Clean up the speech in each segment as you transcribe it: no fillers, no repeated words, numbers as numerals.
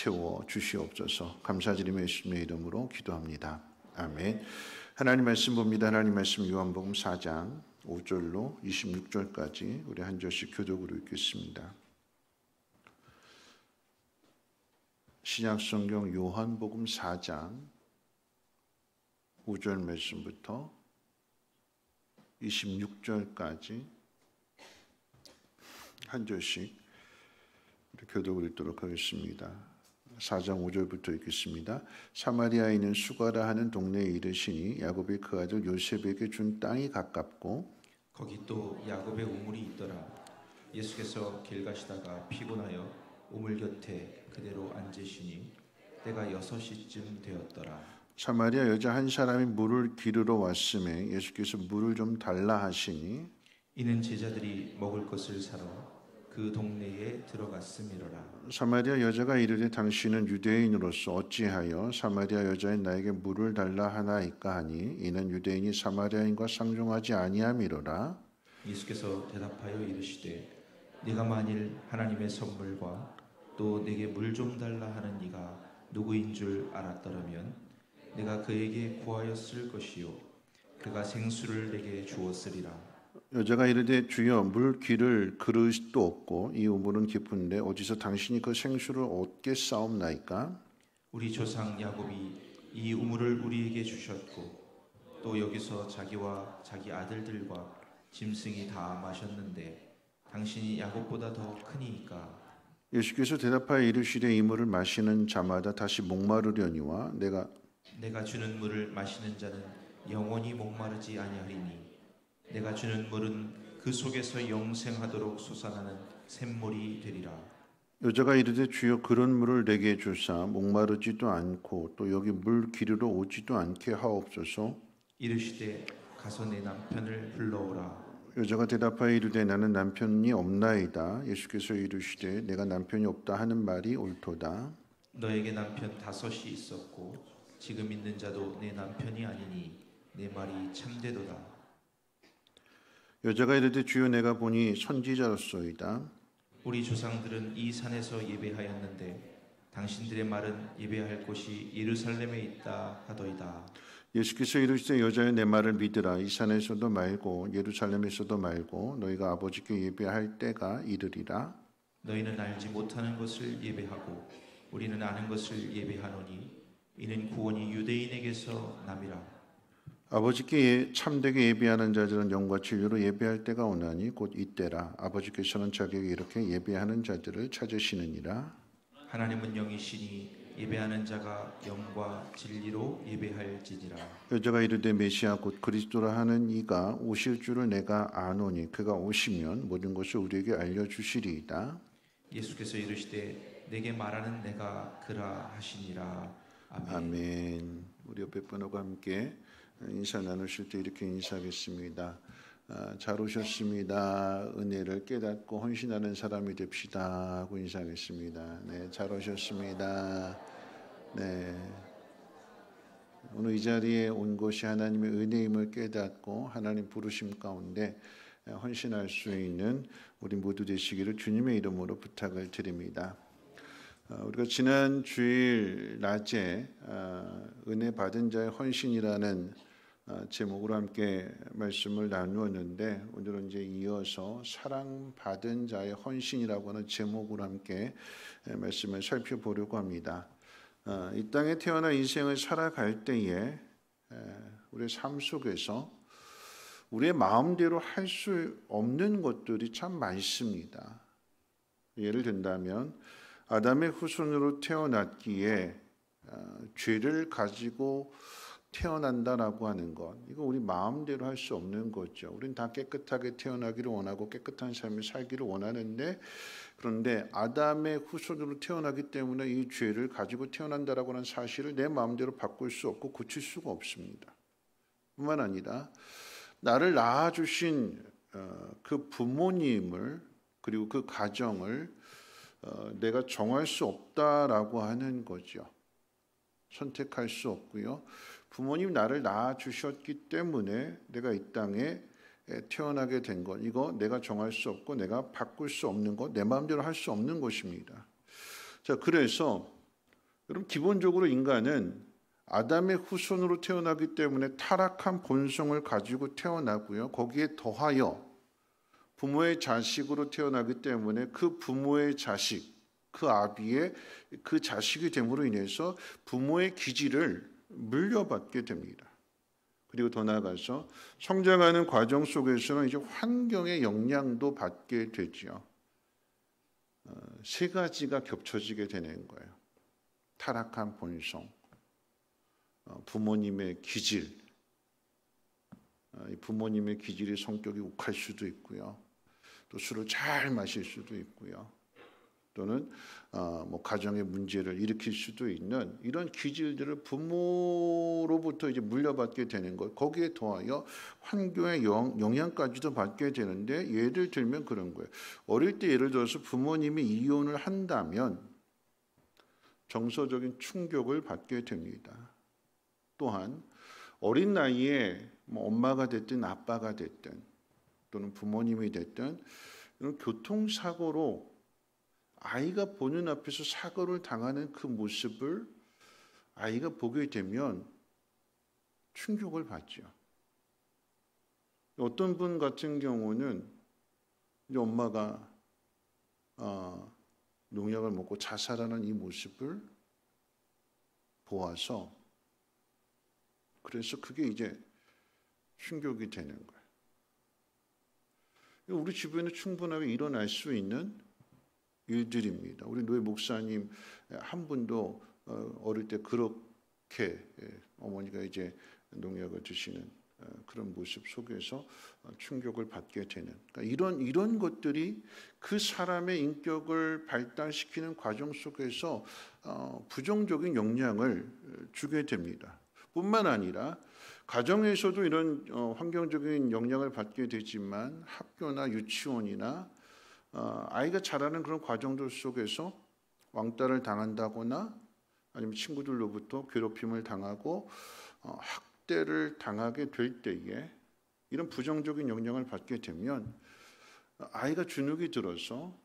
채워 주시옵소서. 감사드리며 예수님의 이름으로 기도합니다. 아멘. 하나님 말씀 봅니다. 하나님 말씀 요한복음 4장 5절로 26절까지 우리 한 절씩 교독으로 읽겠습니다. 신약성경 요한복음 4장 5절 말씀부터 26절까지 한 절씩 교독을 읽도록 하겠습니다. 4장 5절부터 읽겠습니다. 사마리아인은 수가라 하는 동네에 이르시니 야곱이 그 아들 요셉에게 준 땅이 가깝고 거기 또 야곱의 우물이 있더라. 예수께서 길 가시다가 피곤하여 우물 곁에 그대로 앉으시니 때가 6시쯤 되었더라. 사마리아 여자 한 사람이 물을 기르러 왔음에 예수께서 물을 좀 달라 하시니 이는 제자들이 먹을 것을 사러 그 동네에 들어갔음이로라. 사마리아 여자가 이르되 당신은 유대인으로서 어찌하여 사마리아 여자인 나에게 물을 달라 하나이까 하니 이는 유대인이 사마리아인과 상종하지 아니함이로라. 예수께서 대답하여 이르시되 네가 만일 하나님의 선물과 또 내게 물 좀 달라 하는 이가 누구인 줄 알았더라면 내가 그에게 구하였을 것이요 그가 생수를 내게 주었으리라. 여자가 이르되 주여 물 기를 그릇도 없고 이 우물은 깊은데 어디서 당신이 그 생수를 얻겠사옵나이까? 우리 조상 야곱이 이 우물을 우리에게 주셨고 또 여기서 자기와 자기 아들들과 짐승이 다 마셨는데 당신이 야곱보다 더 크니이까? 예수께서 대답하여 이르시되 이 물을 마시는 자마다 다시 목마르려니와 내가 주는 물을 마시는 자는 영원히 목마르지 아니하리니 내가 주는 물은 그 속에서 영생하도록 솟아나는 샘물이 되리라. 여자가 이르되 주여 그런 물을 내게 주사 목마르지도 않고 또 여기 물 기르러 오지도 않게 하옵소서. 이르시되 가서 내 남편을 불러오라. 여자가 대답하여 이르되 나는 남편이 없나이다. 예수께서 이르시되 내가 남편이 없다 하는 말이 옳도다. 너에게 남편 5이 있었고 지금 있는 자도 내 남편이 아니니 내 말이 참되도다. 여자가 이르되 주여 내가 보니 선지자로소이다. 우리 조상들은 이 산에서 예배하였는데 당신들의 말은 예배할 곳이 예루살렘에 있다 하더이다. 예수께서 이르시되 여자여 내 말을 믿으라. 이 산에서도 말고 예루살렘에서도 말고 너희가 아버지께 예배할 때가 이르리라. 너희는 알지 못하는 것을 예배하고 우리는 아는 것을 예배하노니 이는 구원이 유대인에게서 남이라. 아버지께 참되게 예배하는 자들은 영과 진리로 예배할 때가 오나니 곧 이때라. 아버지께서는 자기에게 이렇게 예배하는 자들을 찾으시느니라. 하나님은 영이시니 예배하는 자가 영과 진리로 예배할지니라. 여자가 이르되 메시아 곧 그리스도라 하는 이가 오실 줄을 내가 아노니 그가 오시면 모든 것을 우리에게 알려주시리이다. 예수께서 이르시되 내게 말하는 내가 그라 하시니라. 아멘. 아멘. 우리 옆에 분하고 함께 인사 나누실 때 이렇게 인사하겠습니다. 잘 오셨습니다. 은혜를 깨닫고 헌신하는 사람이 됩시다 하고 인사하겠습니다. 네, 잘 오셨습니다. 네, 오늘 이 자리에 온 것이 하나님의 은혜임을 깨닫고 하나님 부르심 가운데 헌신할 수 있는 우리 모두 되시기를 주님의 이름으로 부탁을 드립니다. 우리가 지난 주일 낮에 은혜 받은 자의 헌신이라는 제목으로 함께 말씀을 나누었는데 오늘은 이제 이어서 사랑받은 자의 헌신이라고 하는 제목으로 함께 말씀을 살펴보려고 합니다. 이 땅에 태어나 인생을 살아갈 때에 우리의 삶 속에서 우리의 마음대로 할 수 없는 것들이 참 많습니다. 예를 든다면 아담의 후손으로 태어났기에 죄를 가지고 태어난다라고 하는 것, 이거 우리 마음대로 할 수 없는 거죠. 우리는 다 깨끗하게 태어나기를 원하고 깨끗한 삶을 살기를 원하는데 그런데 아담의 후손으로 태어나기 때문에 이 죄를 가지고 태어난다라고 하는 사실을 내 마음대로 바꿀 수 없고 고칠 수가 없습니다. 뿐만 아니라 나를 낳아주신 그 부모님을 그리고 그 가정을 내가 정할 수 없다라고 하는 거죠. 선택할 수 없고요. 부모님 나를 낳아주셨기 때문에 내가 이 땅에 태어나게 된 것, 이거 내가 정할 수 없고 내가 바꿀 수 없는 것, 내 마음대로 할 수 없는 것입니다. 자, 그래서 여러분, 기본적으로 인간은 아담의 후손으로 태어나기 때문에 타락한 본성을 가지고 태어나고요. 거기에 더하여 부모의 자식으로 태어나기 때문에 그 부모의 자식, 그 아비의 그 자식이 됨으로 인해서 부모의 기질을 물려받게 됩니다. 그리고 더 나아가서 성장하는 과정 속에서는 이제 환경의 영향도 받게 되죠. 세 가지가 겹쳐지게 되는 거예요. 타락한 본성, 부모님의 기질, 부모님의 기질이 성격이 욱할 수도 있고요. 또 술을 잘 마실 수도 있고요. 또는 가정의 문제를 일으킬 수도 있는 이런 기질들을 부모로부터 이제 물려받게 되는 것, 거기에 더하여 환경의 영향까지도 받게 되는데, 예를 들면 그런 거예요. 어릴 때 예를 들어서 부모님이 이혼을 한다면 정서적인 충격을 받게 됩니다. 또한 어린 나이에 엄마가 됐든 아빠가 됐든 또는 부모님이 됐든 이런 교통사고로 아이가 보는 앞에서 사고를 당하는 그 모습을 아이가 보게 되면 충격을 받죠. 어떤 분 같은 경우는 이제 엄마가 농약을 먹고 자살하는 이 모습을 보아서 그래서 그게 이제 충격이 되는 거예요. 우리 주변에 충분하게 일어날 수 있는 일들입니다. 우리 노예 목사님 한 분도 어릴 때 그렇게 어머니가 이제 농약을 드시는 그런 모습 속에서 충격을 받게 되는, 그러니까 이런 것들이 그 사람의 인격을 발달시키는 과정 속에서 부정적인 영향을 주게 됩니다. 뿐만 아니라 가정에서도 이런 환경적인 영향을 받게 되지만 학교나 유치원이나 아이가 자라는 그런 과정들 속에서 왕따를 당한다거나 아니면 친구들로부터 괴롭힘을 당하고 학대를 당하게 될 때에 이런 부정적인 영향을 받게 되면 아이가 주눅이 들어서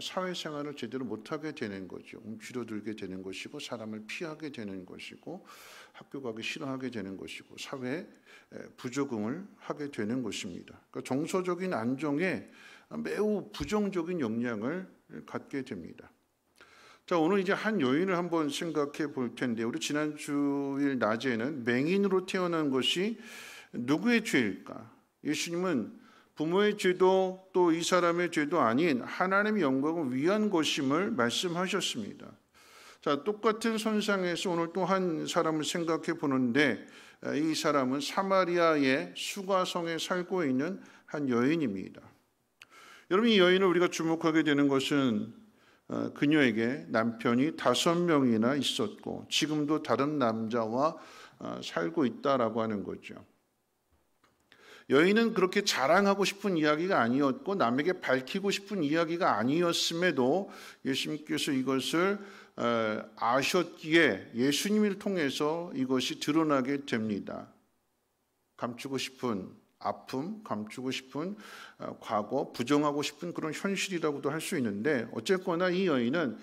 사회생활을 제대로 못하게 되는 거죠. 움츠러들게 되는 것이고 사람을 피하게 되는 것이고 학교 가기 싫어하게 되는 것이고 사회에 부적응을 하게 되는 것입니다. 그러니까 정서적인 안정에 매우 부정적인 영향을 갖게 됩니다. 자, 오늘 이제 한 여인을 한번 생각해 볼 텐데, 우리 지난 주일 낮에는 맹인으로 태어난 것이 누구의 죄일까? 예수님은 부모의 죄도 또 이 사람의 죄도 아닌 하나님의 영광을 위한 것임을 말씀하셨습니다. 자, 똑같은 선상에서 오늘 또 한 사람을 생각해 보는데, 이 사람은 사마리아의 수가성에 살고 있는 한 여인입니다. 여러분, 이 여인을 우리가 주목하게 되는 것은 그녀에게 남편이 5명이나 있었고 지금도 다른 남자와 살고 있다라고 하는 거죠. 여인은 그렇게 자랑하고 싶은 이야기가 아니었고 남에게 밝히고 싶은 이야기가 아니었음에도 예수님께서 이것을 아셨기에 예수님을 통해서 이것이 드러나게 됩니다. 감추고 싶은 아픔, 감추고 싶은 과거, 부정하고 싶은 그런 현실이라고도 할 수 있는데, 어쨌거나 이 여인은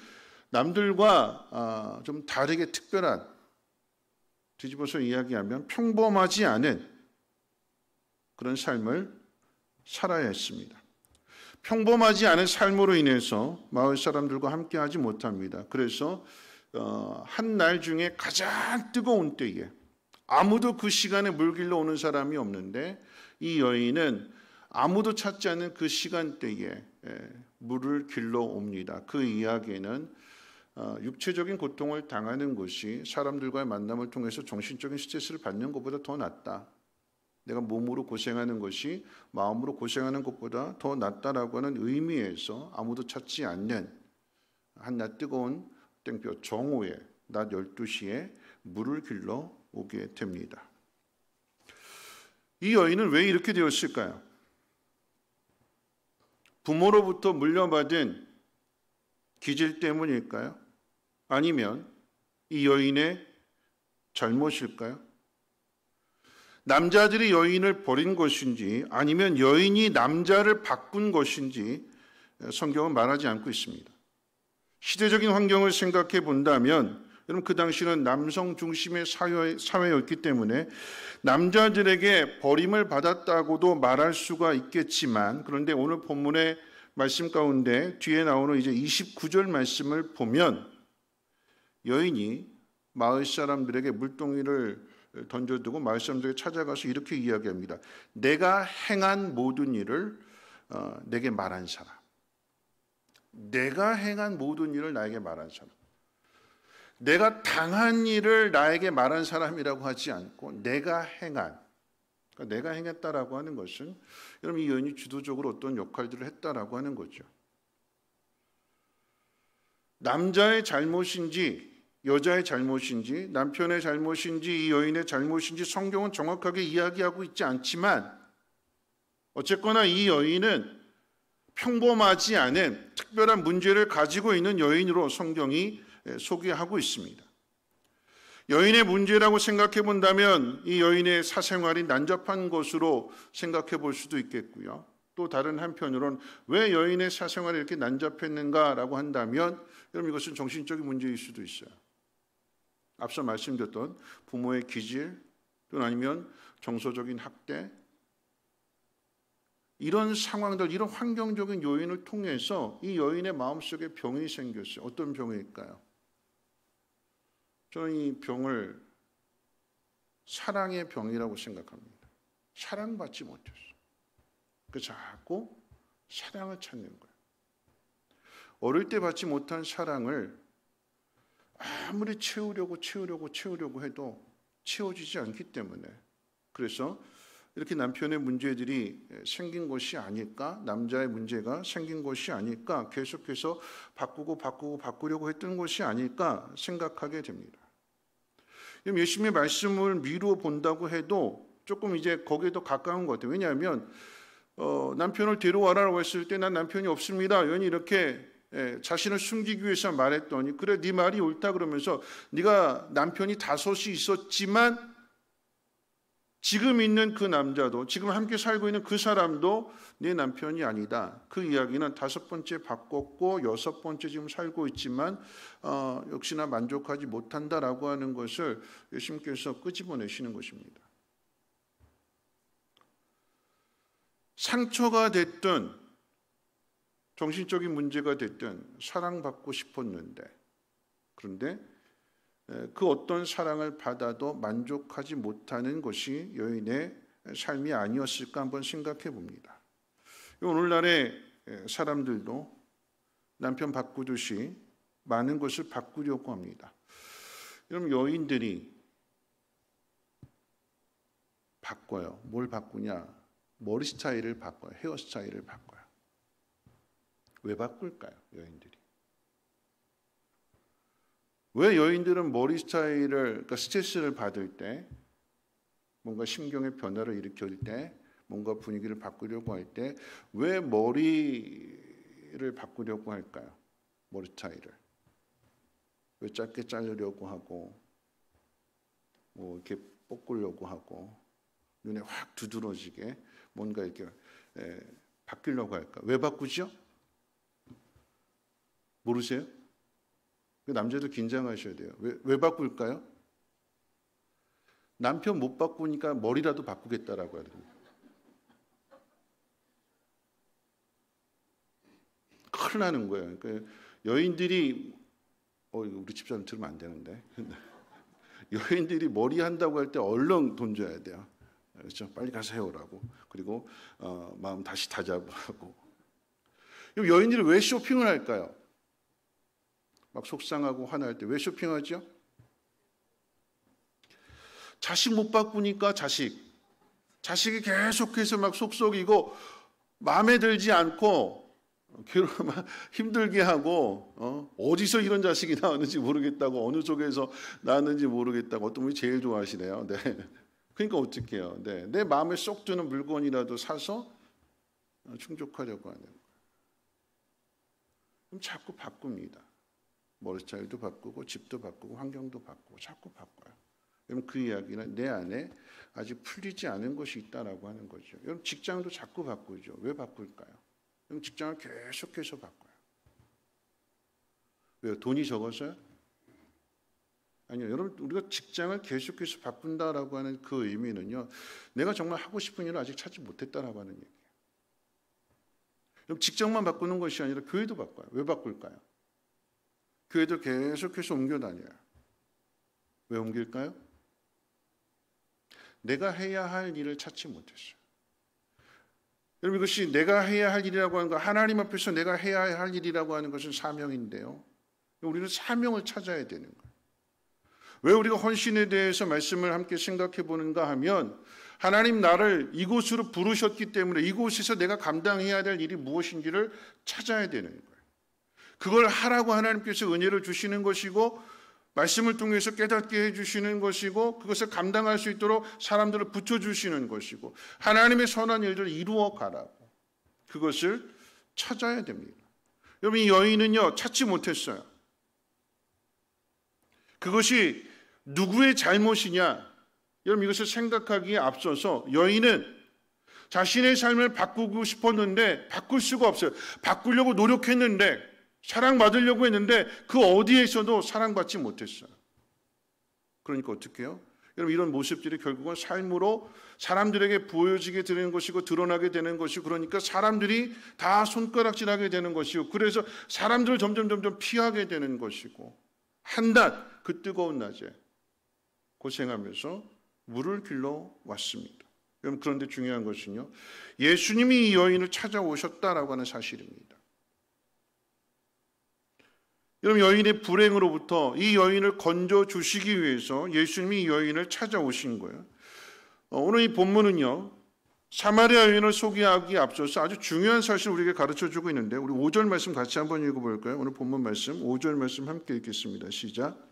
남들과 좀 다르게 특별한, 뒤집어서 이야기하면 평범하지 않은 그런 삶을 살아야 했습니다. 평범하지 않은 삶으로 인해서 마을 사람들과 함께하지 못합니다. 그래서 한 날 중에 가장 뜨거운 때에 아무도 그 시간에 물 길러 오는 사람이 없는데 이 여인은 아무도 찾지 않는 그 시간대에 물을 길러 옵니다. 그 이야기는 육체적인 고통을 당하는 것이 사람들과의 만남을 통해서 정신적인 스트레스를 받는 것보다 더 낫다. 내가 몸으로 고생하는 것이 마음으로 고생하는 것보다 더 낫다라고 하는 의미에서 아무도 찾지 않는 한낮 뜨거운 땡볕 정오에 낮 12시에 물을 길러 오게 됩니다. 이 여인은 왜 이렇게 되었을까요? 부모로부터 물려받은 기질 때문일까요? 아니면 이 여인의 잘못일까요? 남자들이 여인을 버린 것인지 아니면 여인이 남자를 바꾼 것인지 성경은 말하지 않고 있습니다. 시대적인 환경을 생각해 본다면 여러분 그 당시는 남성 중심의 사회였기 때문에 남자들에게 버림을 받았다고도 말할 수가 있겠지만, 그런데 오늘 본문의 말씀 가운데 뒤에 나오는 이제 29절 말씀을 보면 여인이 마을 사람들에게 물동이를 던져두고 마을 사람들에게 찾아가서 이렇게 이야기합니다. 내가 행한 모든 일을 내게 말한 사람. 내가 행한 모든 일을 나에게 말한 사람. 내가 당한 일을 나에게 말한 사람이라고 하지 않고 내가 행한, 그러니까 내가 행했다라고 하는 것은 여러분 이 여인이 주도적으로 어떤 역할들을 했다라고 하는 거죠. 남자의 잘못인지 여자의 잘못인지 남편의 잘못인지 이 여인의 잘못인지 성경은 정확하게 이야기하고 있지 않지만 어쨌거나 이 여인은 평범하지 않은 특별한 문제를 가지고 있는 여인으로 성경이 소개하고 있습니다. 여인의 문제라고 생각해 본다면 이 여인의 사생활이 난잡한 것으로 생각해 볼 수도 있겠고요. 또 다른 한편으로는 왜 여인의 사생활이 이렇게 난잡했는가라고 한다면 여러분 이것은 정신적인 문제일 수도 있어요. 앞서 말씀드렸던 부모의 기질 또는 아니면 정서적인 학대, 이런 상황들, 이런 환경적인 요인을 통해서 이 여인의 마음속에 병이 생겼어요. 어떤 병일까요? 저는 이 병을 사랑의 병이라고 생각합니다. 사랑받지 못했어. 그래서 자꾸 사랑을 찾는 거예요. 어릴 때 받지 못한 사랑을 아무리 채우려고 해도 채워지지 않기 때문에, 그래서 이렇게 남편의 문제들이 생긴 것이 아닐까, 남자의 문제가 생긴 것이 아닐까, 계속해서 바꾸려고 했던 것이 아닐까 생각하게 됩니다. 예수님의 말씀을 미루어 본다고 해도 조금 이제 거기에 더 가까운 것 같아요. 왜냐하면 남편을 데려와라고 했을 때 난 남편이 없습니다. 여인이 이렇게 자신을 숨기기 위해서 말했더니 그래 네 말이 옳다 그러면서 네가 남편이 5이 있었지만 지금 있는 그 남자도 지금 함께 살고 있는 그 사람도 네 남편이 아니다. 그 이야기는 5번째 바꿨고 6번째 지금 살고 있지만 역시나 만족하지 못한다라고 하는 것을 예수님께서 끄집어내시는 것입니다. 상처가 됐든 정신적인 문제가 됐든 사랑받고 싶었는데, 그런데 그 어떤 사랑을 받아도 만족하지 못하는 것이 여인의 삶이 아니었을까 한번 생각해 봅니다. 오늘날의 사람들도 남편 바꾸듯이 많은 것을 바꾸려고 합니다. 여러분 여인들이 바꿔요. 뭘 바꾸냐? 머리 스타일을 바꿔요. 헤어 스타일을 바꿔요. 왜 바꿀까요? 여인들이. 왜 여인들은 머리 스타일을, 그러니까 스트레스를 받을 때, 뭔가 심경의 변화를 일으킬 때, 뭔가 분위기를 바꾸려고 할 때 왜 머리를 바꾸려고 할까요? 머리 스타일을. 왜 짧게 자르려고 하고 뭐 이렇게 볶으려고 하고 눈에 확 두드러지게 뭔가 이렇게 바뀌려고 할까? 왜 바꾸죠? 모르세요? 남자도 긴장하셔야 돼요. 왜 바꿀까요? 남편 못 바꾸니까 머리라도 바꾸겠다라고 하거든요. 큰일 나는 거예요. 그러니까 여인들이 우리 집사람 들으면 안 되는데 여인들이 머리 한다고 할 때 얼른 돈 줘야 돼요. 그렇죠? 빨리 가서 해오라고. 그리고 마음 다시 다잡으라고. 여인들이 왜 쇼핑을 할까요? 막 속상하고 화날 때 왜 쇼핑하죠? 자식 못 바꾸니까 자식이 계속해서 막 속썩이고 마음에 들지 않고 막 힘들게 하고 어디서 이런 자식이 나왔는지 모르겠다고, 어느 쪽에서 나왔는지 모르겠다고. 어떤 분이 제일 좋아하시네요. 네. 그러니까 어떻게 해요? 네. 내 마음에 쏙 드는 물건이라도 사서 충족하려고 하는 거예요. 그럼 자꾸 바꿉니다. 머리 스타일도 바꾸고 집도 바꾸고 환경도 바꾸고 자꾸 바꿔요. 그럼 그 이야기는 내 안에 아직 풀리지 않은 것이 있다라고 하는 거죠. 여러분 직장도 자꾸 바꾸죠. 왜 바꿀까요? 그럼 직장을 계속해서 바꿔요. 왜요? 돈이 적어서요? 아니요. 여러분, 우리가 직장을 계속해서 바꾼다라고 하는 그 의미는요, 내가 정말 하고 싶은 일을 아직 찾지 못했다라고 하는 얘기예요. 그럼 직장만 바꾸는 것이 아니라 교회도 바꿔요. 왜 바꿀까요? 교회도 계속해서 옮겨 다녀요. 왜 옮길까요? 내가 해야 할 일을 찾지 못했어요. 여러분, 이것이 내가 해야 할 일이라고 하는 거, 하나님 앞에서 내가 해야 할 일이라고 하는 것은 사명인데요. 우리는 사명을 찾아야 되는 거예요. 왜 우리가 헌신에 대해서 말씀을 함께 생각해 보는가 하면, 하나님 나를 이곳으로 부르셨기 때문에 이곳에서 내가 감당해야 될 일이 무엇인지를 찾아야 되는 거예요. 그걸 하라고 하나님께서 은혜를 주시는 것이고, 말씀을 통해서 깨닫게 해주시는 것이고, 그것을 감당할 수 있도록 사람들을 붙여주시는 것이고, 하나님의 선한 일들을 이루어 가라고, 그것을 찾아야 됩니다. 여러분, 이 여인은요, 찾지 못했어요. 그것이 누구의 잘못이냐? 여러분, 이것을 생각하기에 앞서서 여인은 자신의 삶을 바꾸고 싶었는데 바꿀 수가 없어요. 바꾸려고 노력했는데, 사랑받으려고 했는데 그 어디에서도 사랑받지 못했어요. 그러니까 어떻게 해요? 여러분, 이런 모습들이 결국은 삶으로 사람들에게 보여지게 되는 것이고 드러나게 되는 것이고, 그러니까 사람들이 다 손가락질하게 되는 것이고, 그래서 사람들을 점점 피하게 되는 것이고, 한낮 그 뜨거운 낮에 고생하면서 물을 길러 왔습니다. 여러분, 그런데 중요한 것은요, 예수님이 이 여인을 찾아오셨다라고 하는 사실입니다. 여러분, 여인의 불행으로부터 이 여인을 건져주시기 위해서 예수님이 이 여인을 찾아오신 거예요. 오늘 이 본문은요, 사마리아 여인을 소개하기에 앞서서 아주 중요한 사실을 우리에게 가르쳐주고 있는데, 우리 5절 말씀 같이 한번 읽어볼까요? 오늘 본문 말씀 5절 말씀 함께 읽겠습니다. 시작.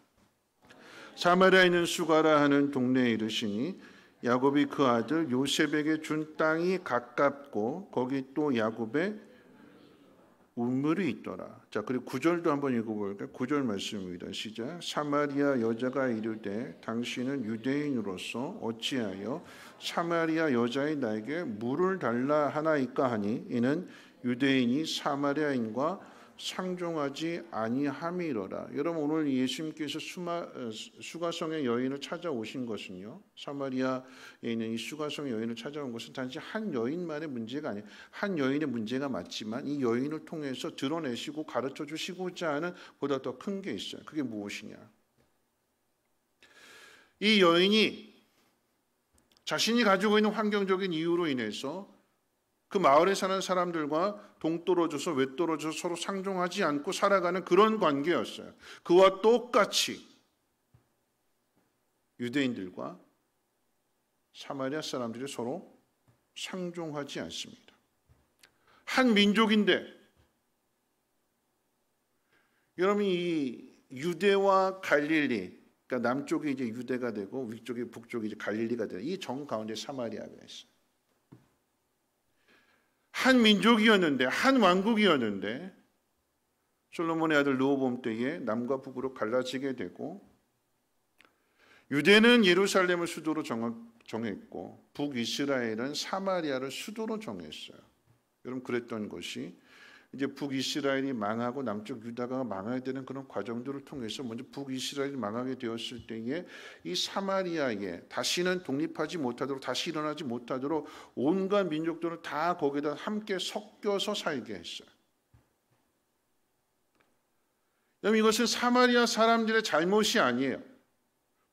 사마리아에 있는 수가라 하는 동네에 이르시니 야곱이 그 아들 요셉에게 준 땅이 가깝고 거기 또 야곱의 우물이 있더라. 자, 그리고 9절도 한번 읽어볼까요? 9절 말씀입니다. 시작. 사마리아 여자가 이르되 당신은 유대인으로서 어찌하여 사마리아 여자의 나에게 물을 달라 하나이까 하니 이는 유대인이 사마리아인과 상종하지 아니함이로라. 여러분, 오늘 예수님께서 수가성의 여인을 찾아오신 것은요, 사마리아에 있는 이 수가성의 여인을 찾아온 것은 단지 한 여인만의 문제가 아니에요. 한 여인의 문제가 맞지만 이 여인을 통해서 드러내시고 가르쳐 주시고자 하는 보다 더 큰 게 있어요. 그게 무엇이냐? 이 여인이 자신이 가지고 있는 환경적인 이유로 인해서 그 마을에 사는 사람들과 동떨어져서 외떨어져서 서로 상종하지 않고 살아가는 그런 관계였어요. 그와 똑같이 유대인들과 사마리아 사람들이 서로 상종하지 않습니다. 한 민족인데, 여러분, 이 유대와 갈릴리, 그러니까 남쪽이 이제 유대가 되고 위쪽이 북쪽이 이제 갈릴리가 되고, 이 정 가운데 사마리아가 있어요. 한 민족이었는데, 한 왕국이었는데, 솔로몬의 아들 르호보암 때에 남과 북으로 갈라지게 되고, 유대는 예루살렘을 수도로 정했고 북이스라엘은 사마리아를 수도로 정했어요. 여러분, 그랬던 것이 이제 북이스라엘이 망하고 남쪽 유다가 망하게 되는 그런 과정들을 통해서 먼저 북이스라엘이 망하게 되었을 때에 이 사마리아에 다시는 독립하지 못하도록, 다시 일어나지 못하도록 온갖 민족들을 다 거기다 함께 섞여서 살게 했어요. 여러분, 이것은 사마리아 사람들의 잘못이 아니에요.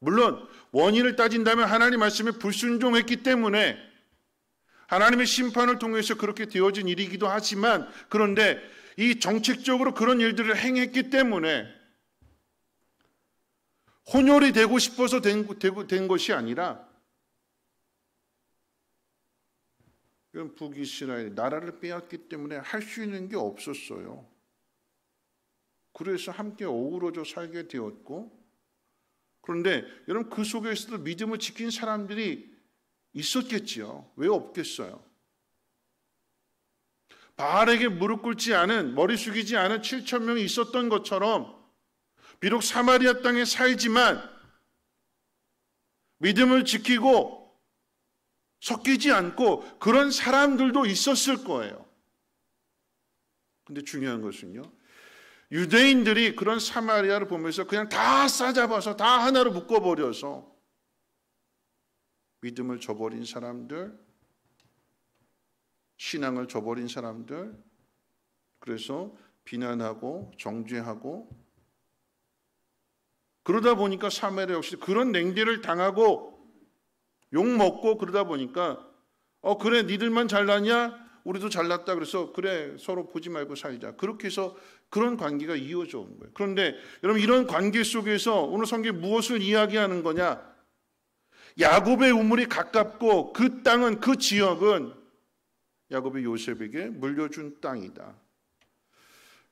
물론 원인을 따진다면 하나님 말씀에 불순종했기 때문에 하나님의 심판을 통해서 그렇게 되어진 일이기도 하지만, 그런데 이 정책적으로 그런 일들을 행했기 때문에 혼혈이 되고 싶어서 된 것이 아니라, 이건 북이스라엘 나라를 빼앗기 때문에 할 수 있는 게 없었어요. 그래서 함께 어우러져 살게 되었고, 그런데 여러분, 그 속에서도 믿음을 지킨 사람들이 있었겠지요. 왜 없겠어요? 바알에게 무릎 꿇지 않은, 머리 숙이지 않은 7천 명이 있었던 것처럼, 비록 사마리아 땅에 살지만 믿음을 지키고 섞이지 않고 그런 사람들도 있었을 거예요. 근데 중요한 것은요, 유대인들이 그런 사마리아를 보면서 그냥 다 싸잡아서 다 하나로 묶어버려서 믿음을 저버린 사람들, 신앙을 저버린 사람들, 그래서 비난하고 정죄하고, 그러다 보니까 사마리아 역시 그런 냉대를 당하고 욕먹고, 그러다 보니까 그래 니들만 잘났냐? 우리도 잘났다. 그래서 그래 서로 보지 말고 살자. 그렇게 해서 그런 관계가 이어져 온 거예요. 그런데 여러분, 이런 관계 속에서 오늘 성경이 무엇을 이야기하는 거냐? 야곱의 우물이 가깝고 그 땅은, 그 지역은 야곱이 요셉에게 물려준 땅이다.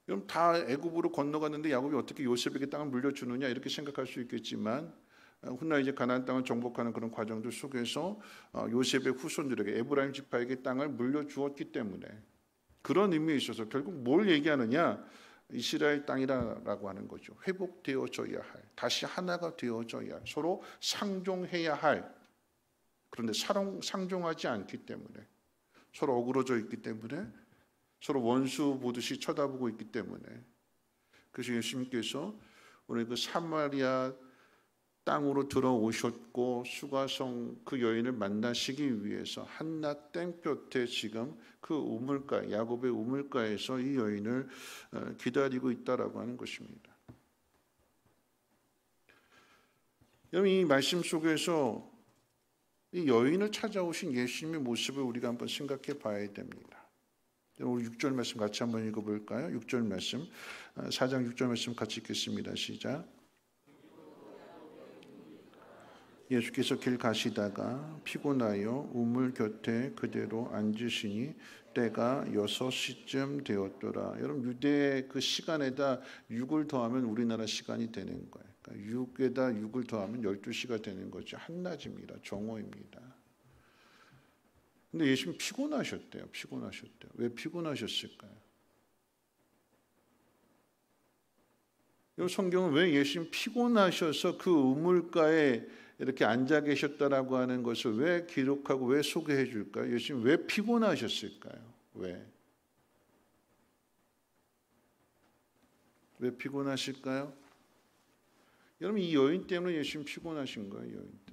그럼 다 애굽으로 건너갔는데 야곱이 어떻게 요셉에게 땅을 물려주느냐 이렇게 생각할 수 있겠지만, 훗날 이제 가나안 땅을 정복하는 그런 과정들 속에서 요셉의 후손들에게, 에브라임 지파에게 땅을 물려주었기 때문에, 그런 의미에 있어서 결국 뭘 얘기하느냐? 이스라엘 땅이라고 하는 거죠. 회복되어져야 할, 다시 하나가 되어져야 할, 서로 상종해야 할, 그런데 상종하지 않기 때문에, 서로 어그러져 있기 때문에, 서로 원수 보듯이 쳐다보고 있기 때문에, 그래서 예수님께서 오늘 그 사마리아 땅으로 들어오셨고 수가성 그 여인을 만나시기 위해서 한나 땡볕에 지금 그 우물가, 야곱의 우물가에서 이 여인을 기다리고 있다라고 하는 것입니다. 여러분, 이 말씀 속에서 이 여인을 찾아오신 예수님의 모습을 우리가 한번 생각해 봐야 됩니다. 우리 6절 말씀 같이 한번 읽어볼까요? 6절 말씀, 4장 6절 말씀 같이 읽겠습니다. 시작. 예수께서 길 가시다가 피곤하여 우물 곁에 그대로 앉으시니 때가 6시쯤 되었더라. 여러분, 유대의 그 시간에다 6을 더하면 우리나라 시간이 되는 거예요. 그러니까 6에다 6을 더하면 12시가 되는 거죠. 한낮입니다. 정오입니다. 근데 예수님 피곤하셨대요. 왜 피곤하셨을까요? 이 성경은 왜 예수님 피곤하셔서 그 우물가에 이렇게 앉아 계셨다라고 하는 것을 왜 기록하고 왜 소개해 줄까요? 예수님 왜 피곤하셨을까요? 왜 피곤하실까요? 여러분, 이 여인 때문에 예수님 피곤하신 거예요. 여인 때문에.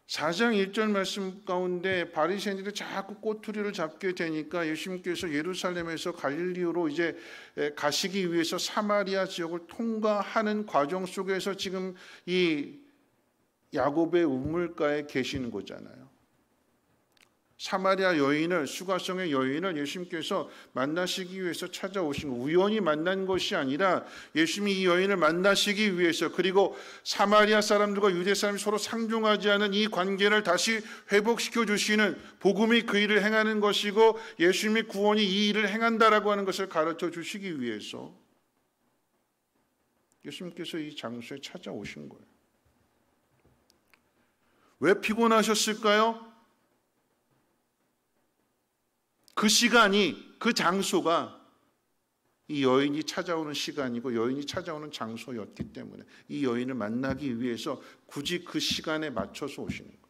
4장 1절 말씀 가운데 바리새인들이 자꾸 꼬투리를 잡게 되니까 예수님께서 예루살렘에서 갈릴리로 이제 가시기 위해서 사마리아 지역을 통과하는 과정 속에서 지금 이 야곱의 우물가에 계시는 거잖아요. 사마리아 여인을, 수가성의 여인을 예수님께서 만나시기 위해서 찾아오신 거, 우연히 만난 것이 아니라 예수님이 이 여인을 만나시기 위해서, 그리고 사마리아 사람들과 유대 사람이 서로 상종하지 않은 이 관계를 다시 회복시켜 주시는, 복음이 그 일을 행하는 것이고 예수님의 구원이 이 일을 행한다라고 하는 것을 가르쳐 주시기 위해서 예수님께서 이 장소에 찾아오신 거예요. 왜 피곤하셨을까요? 그 시간이, 그 장소가 이 여인이 찾아오는 시간이고 여인이 찾아오는 장소였기 때문에 이 여인을 만나기 위해서 굳이 그 시간에 맞춰서 오시는 거예요.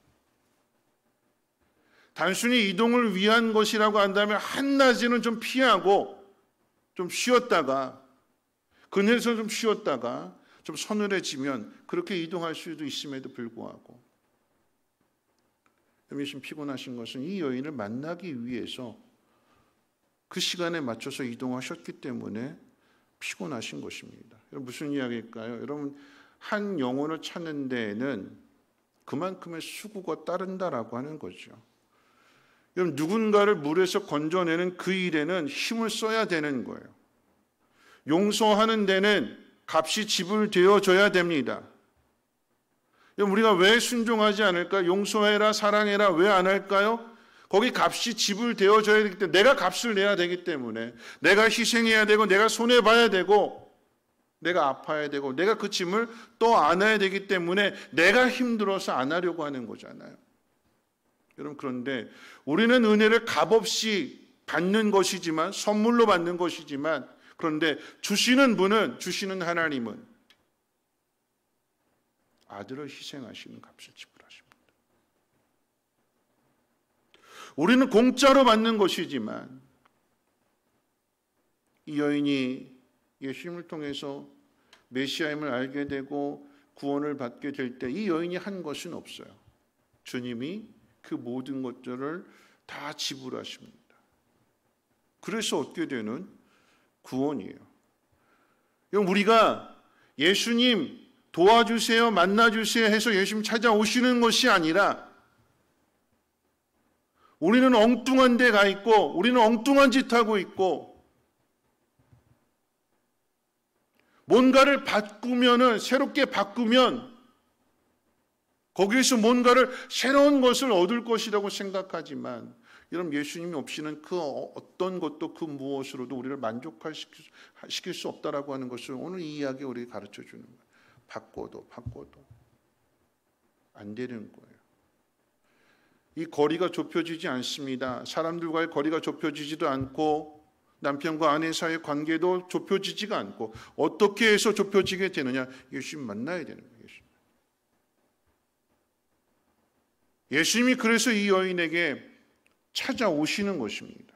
단순히 이동을 위한 것이라고 한다면 한낮에는 좀 피하고 좀 쉬었다가, 그늘에서 좀 쉬었다가 좀 서늘해지면 그렇게 이동할 수도 있음에도 불구하고 예수님 피곤하신 것은 이 여인을 만나기 위해서 그 시간에 맞춰서 이동하셨기 때문에 피곤하신 것입니다. 무슨 이야기일까요? 여러분, 한 영혼을 찾는 데에는 그만큼의 수고가 따른다라고 하는 거죠. 여러분, 누군가를 물에서 건져내는 그 일에는 힘을 써야 되는 거예요. 용서하는 데는 값이 지불되어져야 됩니다. 여러분, 우리가 왜 순종하지 않을까? 용서해라, 사랑해라, 왜 안 할까요? 거기 값이 지불되어져야 되기 때문에, 내가 값을 내야 되기 때문에, 내가 희생해야 되고, 내가 손해봐야 되고, 내가 아파야 되고, 내가 그 짐을 또 안아야 되기 때문에 내가 힘들어서 안 하려고 하는 거잖아요. 여러분, 그런데 우리는 은혜를 값없이 받는 것이지만, 선물로 받는 것이지만, 그런데 주시는 분은, 주시는 하나님은 아들을 희생하시는 값을 지불하십니다. 우리는 공짜로 받는 것이지만 이 여인이 예수님을 통해서 메시아임을 알게 되고 구원을 받게 될 때 이 여인이 한 것은 없어요. 주님이 그 모든 것들을 다 지불하십니다. 그래서 얻게 되는 구원이에요. 우리가 예수님 도와주세요, 만나주세요 해서 예수님 찾아오시는 것이 아니라 우리는 엉뚱한 데 가 있고 우리는 엉뚱한 짓 하고 있고 뭔가를 바꾸면은 새롭게 바꾸면 거기에서 뭔가를 새로운 것을 얻을 것이라고 생각하지만 여러분 예수님이 없이는 그 어떤 것도 그 무엇으로도 우리를 만족시킬 수 없다라고 하는 것을 오늘 이 이야기 우리에게 가르쳐 주는 거예요. 바꿔도 안 되는 거예요. 이 거리가 좁혀지지 않습니다. 사람들과의 거리가 좁혀지지도 않고 남편과 아내 사이의 관계도 좁혀지지가 않고 어떻게 해서 좁혀지게 되느냐? 예수님 만나야 되는 거예요. 예수님이 그래서 이 여인에게 찾아오시는 것입니다.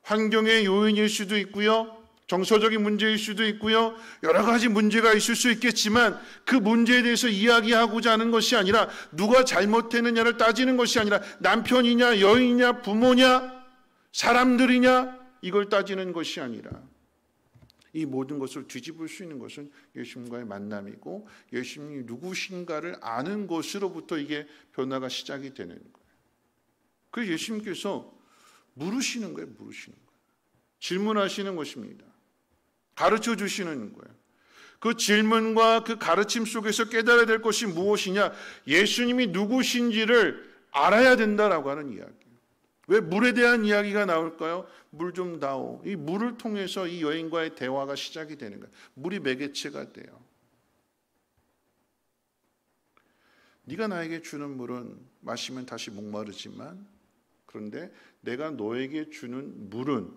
환경의 요인일 수도 있고요. 정서적인 문제일 수도 있고요. 여러 가지 문제가 있을 수 있겠지만 그 문제에 대해서 이야기하고자 하는 것이 아니라 누가 잘못했느냐를 따지는 것이 아니라 남편이냐 여인이냐 부모냐 사람들이냐 이걸 따지는 것이 아니라 이 모든 것을 뒤집을 수 있는 것은 예수님과의 만남이고 예수님이 누구신가를 아는 것으로부터 이게 변화가 시작이 되는 거예요. 그래서 예수님께서 물으시는 거예요. 질문하시는 것입니다. 가르쳐 주시는 거예요. 그 질문과 그 가르침 속에서 깨달아야 될 것이 무엇이냐? 예수님이 누구신지를 알아야 된다라고 하는 이야기예요. 왜 물에 대한 이야기가 나올까요? 물 좀 다오. 이 물을 통해서 이 여인과의 대화가 시작이 되는 거예요. 물이 매개체가 돼요. 네가 나에게 주는 물은 마시면 다시 목마르지만 그런데 내가 너에게 주는 물은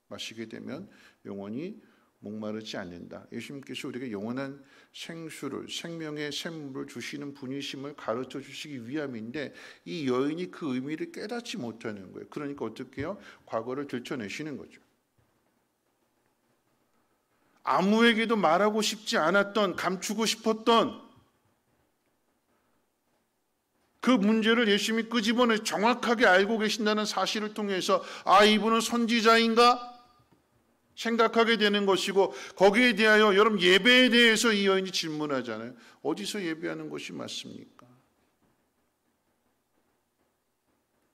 마시게 되면 영원히 목마르지 않는다. 예수님께서 우리에게 영원한 생수를 생명의 샘물을 주시는 분이심을 가르쳐 주시기 위함인데 이 여인이 그 의미를 깨닫지 못하는 거예요. 그러니까 어떻게 해요? 과거를 들춰내시는 거죠. 아무에게도 말하고 싶지 않았던 감추고 싶었던 그 문제를 예수님이 끄집어내 정확하게 알고 계신다는 사실을 통해서 아 이분은 선지자인가? 생각하게 되는 것이고 거기에 대하여 여러분 예배에 대해서 이 여인이 질문하잖아요. 어디서 예배하는 것이 맞습니까?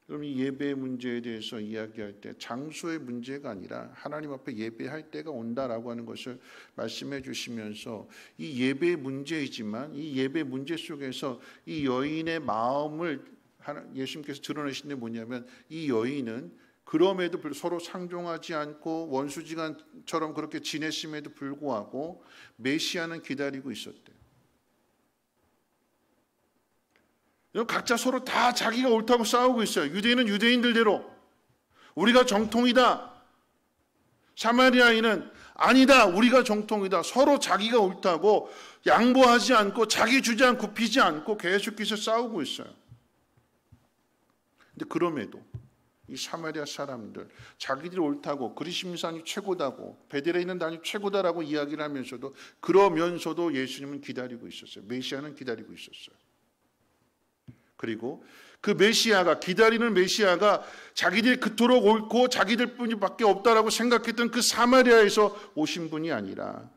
그럼 이 예배의 문제에 대해서 이야기할 때 장소의 문제가 아니라 하나님 앞에 예배할 때가 온다라고 하는 것을 말씀해 주시면서 이 예배의 문제이지만 이 예배 문제 속에서 이 여인의 마음을 예수님께서 드러내신 게 뭐냐면 이 여인은 그럼에도 불구하고 서로 상종하지 않고 원수지간처럼 그렇게 지냈음에도 불구하고 메시아는 기다리고 있었대요. 각자 서로 다 자기가 옳다고 싸우고 있어요. 유대인은 유대인들대로 우리가 정통이다. 사마리아인은 아니다. 우리가 정통이다. 서로 자기가 옳다고 양보하지 않고 자기 주장 굽히지 않고 계속해서 싸우고 있어요. 근데 그럼에도 이 사마리아 사람들 자기들이 옳다고 그리심산이 최고다고 베델에 있는 단이 최고다라고 이야기를 하면서도 그러면서도 예수님은 기다리고 있었어요. 메시아는 기다리고 있었어요. 그리고 그 메시아가 기다리는 메시아가 자기들이 그토록 옳고 자기들 뿐밖에 없다라고 생각했던 그 사마리아에서 오신 분이 아니라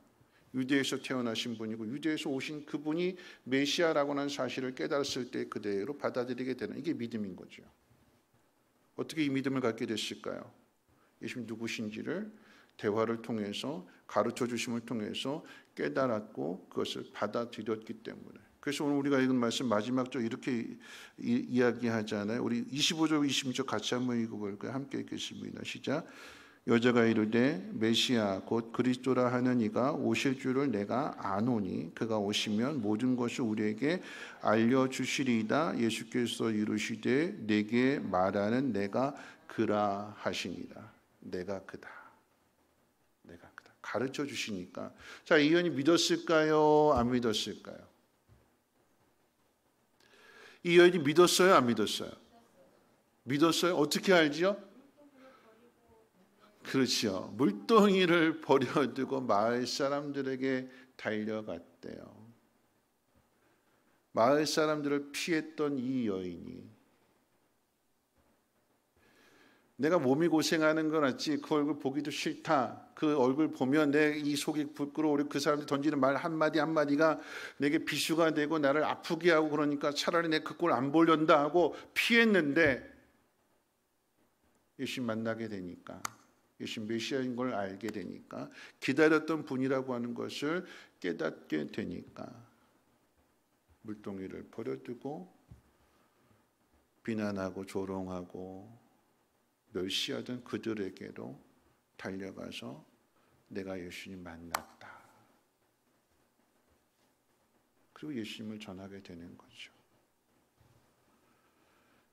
유대에서 태어나신 분이고 유대에서 오신 그분이 메시아라고 하는 사실을 깨달았을 때 그대로 받아들이게 되는 이게 믿음인 거죠. 어떻게 이 믿음을 갖게 됐을까요? 예수님 누구신지를 대화를 통해서 가르쳐 주심을 통해서 깨달았고 그것을 받아들였기 때문에. 그래서 오늘 우리가 읽은 말씀 마지막 절 이렇게 이야기하잖아요. 우리 25절 26절 같이 한번 읽어볼까요? 함께 읽겠습니다. 시작. 여자가 이르되 메시아 곧 그리스도라 하는 이가 오실 줄을 내가 아노니 그가 오시면 모든 것을 우리에게 알려주시리이다. 예수께서 이르시되 내게 말하는 내가 그라 하시니라. 내가 그다. 내가 그다. 가르쳐 주시니까. 자, 이 여인이 믿었을까요? 안 믿었을까요? 이 여인이 믿었어요? 안 믿었어요? 믿었어요? 어떻게 알지요? 그렇죠. 물동이를 버려두고 마을 사람들에게 달려갔대요. 마을 사람들을 피했던 이 여인이 내가 몸이 고생하는 건 알지 그 얼굴 보기도 싫다. 그 얼굴 보면 내 이 속이 부끄러워. 그 사람들이 던지는 말 한마디 한마디가 내게 비수가 되고 나를 아프게 하고 그러니까 차라리 내 그 꼴 안 보련다 하고 피했는데 예수님 만나게 되니까 예수님 메시아인 걸 알게 되니까 기다렸던 분이라고 하는 것을 깨닫게 되니까 물동이를 버려두고 비난하고 조롱하고 멸시하던 그들에게로 달려가서 내가 예수님 만났다. 그리고 예수님을 전하게 되는 거죠.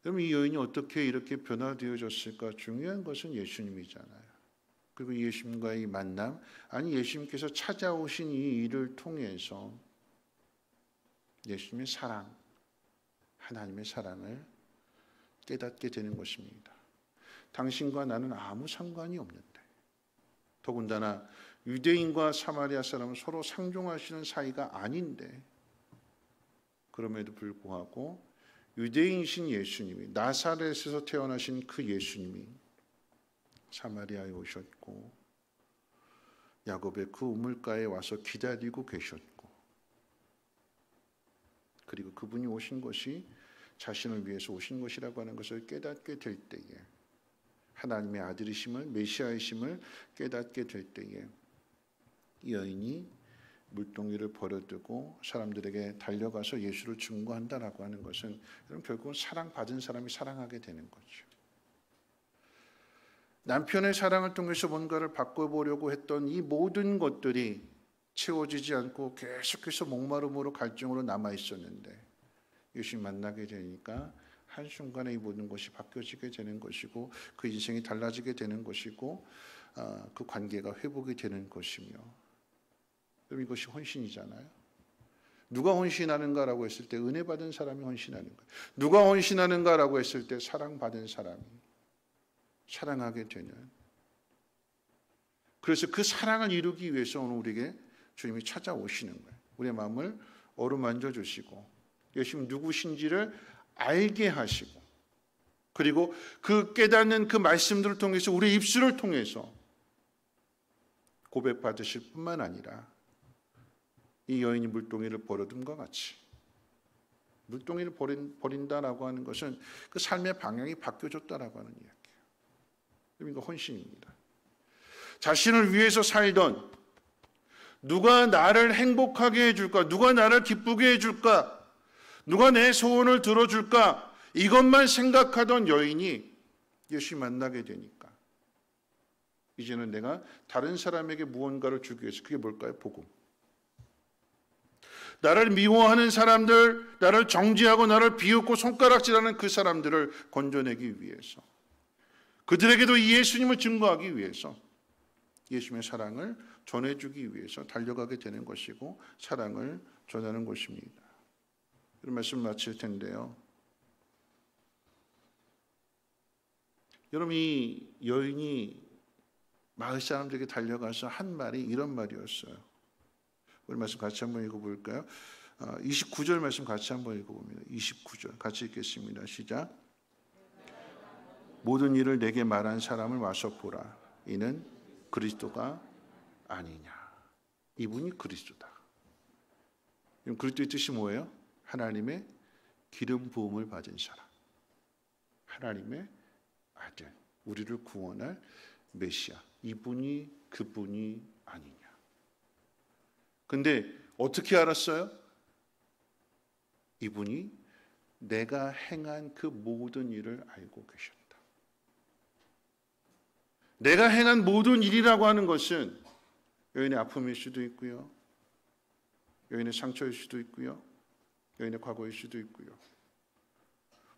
그럼 이 여인이 어떻게 이렇게 변화되어졌을까? 중요한 것은 예수님이잖아요. 그리고 예수님과의 만남, 아니 예수님께서 찾아오신 이 일을 통해서 예수님의 사랑, 하나님의 사랑을 깨닫게 되는 것입니다. 당신과 나는 아무 상관이 없는데, 더군다나 유대인과 사마리아 사람은 서로 상종하시는 사이가 아닌데, 그럼에도 불구하고 유대인이신 예수님이, 나사렛에서 태어나신 그 예수님이 사마리아에 오셨고 야곱의 그 우물가에 와서 기다리고 계셨고, 그리고 그분이 오신 것이 자신을 위해서 오신 것이라고 하는 것을 깨닫게 될 때에, 하나님의 아들이심을, 메시아이심을 깨닫게 될 때에 이 여인이 물동이를 버려두고 사람들에게 달려가서 예수를 증거한다라고 하는 것은 결국은 사랑받은 사람이 사랑하게 되는 거죠. 남편의 사랑을 통해서 뭔가를 바꿔보려고 했던 이 모든 것들이 채워지지 않고 계속해서 목마름으로 갈증으로 남아있었는데 예수님 만나게 되니까 한순간에 이 모든 것이 바뀌어지게 되는 것이고 그 인생이 달라지게 되는 것이고 그 관계가 회복이 되는 것이며, 그럼 이것이 헌신이잖아요. 누가 헌신하는가라고 했을 때 은혜 받은 사람이 헌신하는 거예요. 누가 헌신하는가라고 했을 때 사랑받은 사람이 사랑하게 되는. 그래서 그 사랑을 이루기 위해서 오늘 우리에게 주님이 찾아오시는 거예요. 우리의 마음을 어루만져 주시고 예수님 누구신지를 알게 하시고, 그리고 그 깨닫는 그 말씀들을 통해서 우리의 입술을 통해서 고백받으실 뿐만 아니라 이 여인이 물동이를 버려둠과 같이, 물동이를 버린다라고 하는 것은 그 삶의 방향이 바뀌어졌다라고 하는 이야기예요. 그럼 이거 헌신입니다. 자신을 위해서 살던, 누가 나를 행복하게 해줄까, 누가 나를 기쁘게 해줄까, 누가 내 소원을 들어줄까, 이것만 생각하던 여인이 예수님 만나게 되니까 이제는 내가 다른 사람에게 무언가를 주기 위해서, 그게 뭘까요? 복음. 나를 미워하는 사람들, 나를 정죄하고 나를 비웃고 손가락질하는 그 사람들을 건져내기 위해서, 그들에게도 이 예수님을 증거하기 위해서 예수님의 사랑을 전해주기 위해서 달려가게 되는 것이고 사랑을 전하는 것입니다. 이런 말씀 마칠 텐데요. 여러분, 이 여인이 마을 사람들에게 달려가서 한 말이 이런 말이었어요. 우리 말씀 같이 한번 읽어볼까요? 29절 말씀 같이 한번 읽어봅니다. 29절 같이 읽겠습니다. 시작. 모든 일을 내게 말한 사람을 와서 보라. 이는 그리스도가 아니냐. 이분이 그리스도다. 그리스도의 뜻이 뭐예요? 하나님의 기름 부음을 받은 사람, 하나님의 아들, 우리를 구원할 메시아, 이분이 그분이 아니냐. 근데 어떻게 알았어요? 이분이 내가 행한 그 모든 일을 알고 계셨다. 내가 행한 모든 일이라고 하는 것은 여인의 아픔일 수도 있고요, 여인의 상처일 수도 있고요, 여인의 과거일 수도 있고요.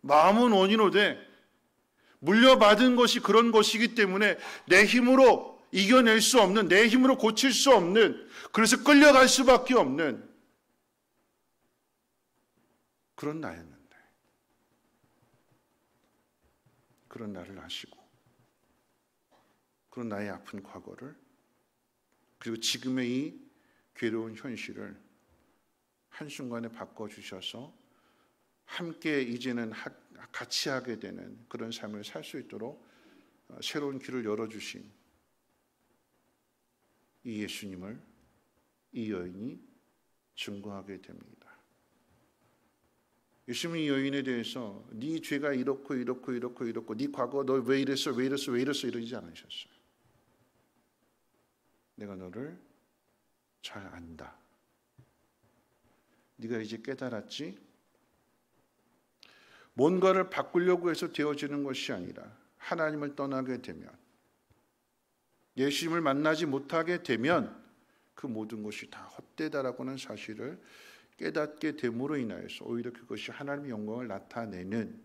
마음은 원인으로 물려받은 것이 그런 것이기 때문에 내 힘으로 이겨낼 수 없는, 내 힘으로 고칠 수 없는, 그래서 끌려갈 수밖에 없는 그런 나였는데, 그런 나를 아시고 그런 나의 아픈 과거를, 그리고 지금의 이 괴로운 현실을 한순간에 바꿔주셔서 함께 이제는 같이 하게 되는 그런 삶을 살 수 있도록 새로운 길을 열어주신 이 예수님을 이 여인이 증거하게 됩니다. 예수님이 이 여인에 대해서 네 죄가 이렇고 네 과거 너 왜 이랬어 이러지 않으셨어요. 내가 너를 잘 안다. 네가 이제 깨달았지? 뭔가를 바꾸려고 해서 되어지는 것이 아니라 하나님을 떠나게 되면, 예수님을 만나지 못하게 되면 그 모든 것이 다 헛되다라고 하는 사실을 깨닫게 됨으로 인하여서 오히려 그것이 하나님의 영광을 나타내는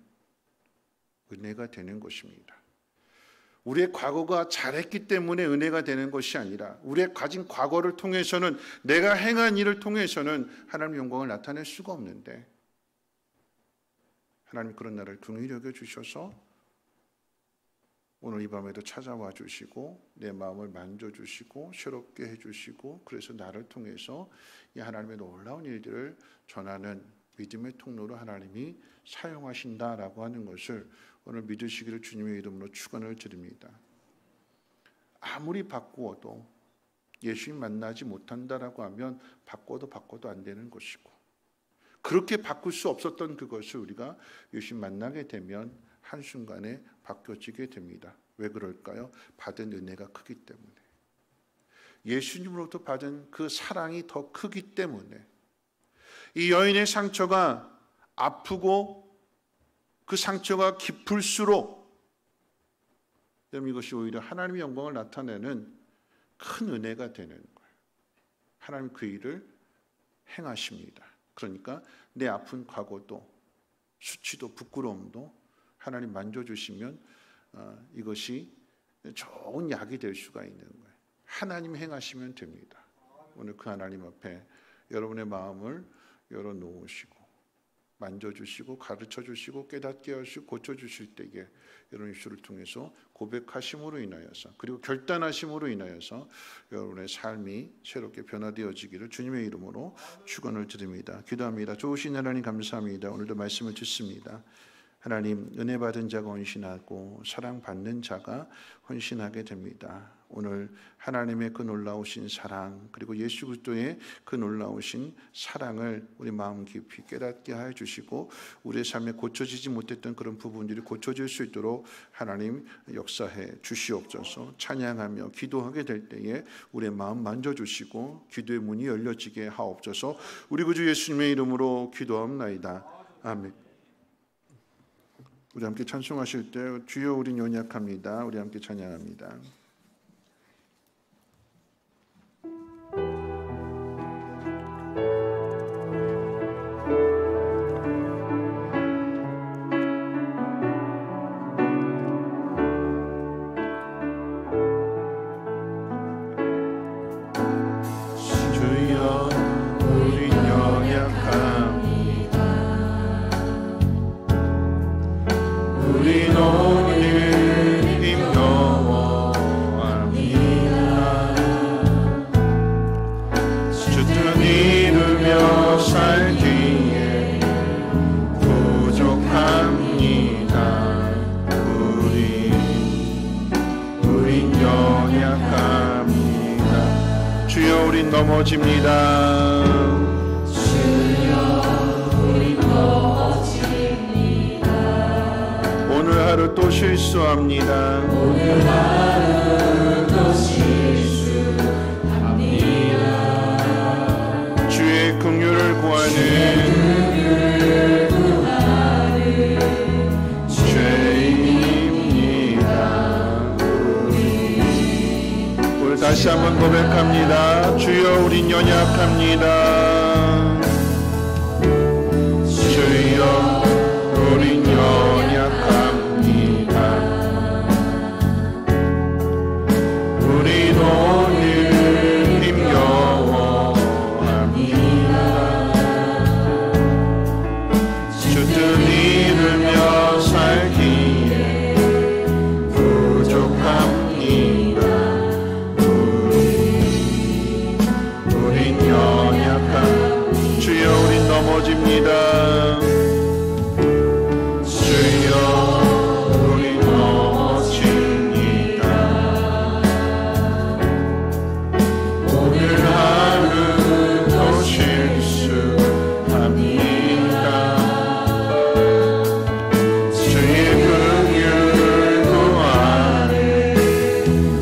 은혜가 되는 것입니다. 우리의 과거가 잘했기 때문에 은혜가 되는 것이 아니라 우리의 가진 과거를 통해서는, 내가 행한 일을 통해서는 하나님의 영광을 나타낼 수가 없는데, 하나님 그런 나를 긍휼히 여겨주셔서 오늘 이 밤에도 찾아와 주시고 내 마음을 만져주시고 새롭게 해주시고, 그래서 나를 통해서 이 하나님의 놀라운 일들을 전하는 믿음의 통로로 하나님이 사용하신다라고 하는 것을 오늘 믿으시기를 주님의 이름으로 축원을 드립니다. 아무리 바꾸어도 예수님 만나지 못한다라고 하면 바꿔도 안 되는 것이고, 그렇게 바꿀 수 없었던 그것을 우리가 예수님 만나게 되면 한순간에 바뀌어지게 됩니다. 왜 그럴까요? 받은 은혜가 크기 때문에, 예수님으로부터 받은 그 사랑이 더 크기 때문에. 이 여인의 상처가 아프고 그 상처가 깊을수록 이것이 오히려 하나님의 영광을 나타내는 큰 은혜가 되는 거예요. 하나님 그 일을 행하십니다. 그러니까 내 아픈 과거도 수치도 부끄러움도 하나님 만져주시면 이것이 좋은 약이 될 수가 있는 거예요. 하나님 행하시면 됩니다. 오늘 그 하나님 앞에 여러분의 마음을 열어놓으시고 만져주시고 가르쳐주시고 깨닫게 하시고 고쳐주실 때에 여러분 입술을 통해서 고백하심으로 인하여서, 그리고 결단하심으로 인하여서 여러분의 삶이 새롭게 변화되어지기를 주님의 이름으로 축원을 드립니다. 기도합니다. 좋으신 하나님 감사합니다. 오늘도 말씀을 듣습니다. 하나님, 은혜 받은 자가 헌신하고 사랑받는 자가 헌신하게 됩니다. 오늘 하나님의 그 놀라우신 사랑, 그리고 예수 그리스도의 그 놀라우신 사랑을 우리 마음 깊이 깨닫게 하여 주시고, 우리의 삶에 고쳐지지 못했던 그런 부분들이 고쳐질 수 있도록 하나님 역사해 주시옵소서. 찬양하며 기도하게 될 때에 우리의 마음 만져주시고 기도의 문이 열려지게 하옵소서. 우리 구주 예수님의 이름으로 기도합나이다. 아멘. 우리 함께 찬송하실 때 주여 우린 연약합니다. 우리 함께 찬양합니다. 넘어집니다. 주여 우리 넘어집니다. 오늘 하루 또 실수합니다. 오늘 하루 또 실수합니다. 주의 긍휼을 구하는 다시 한번 고백합니다. 주여 우린 연약합니다. 주여 우린 연약합니다. 우린 오늘 힘겨워합니다. 주 뜻 이루며 살기에 부족합니다. 부어집니다. 주여 우리 넘어집니다. 오늘 하루도 실수합니다. 주의 긍휼도 아는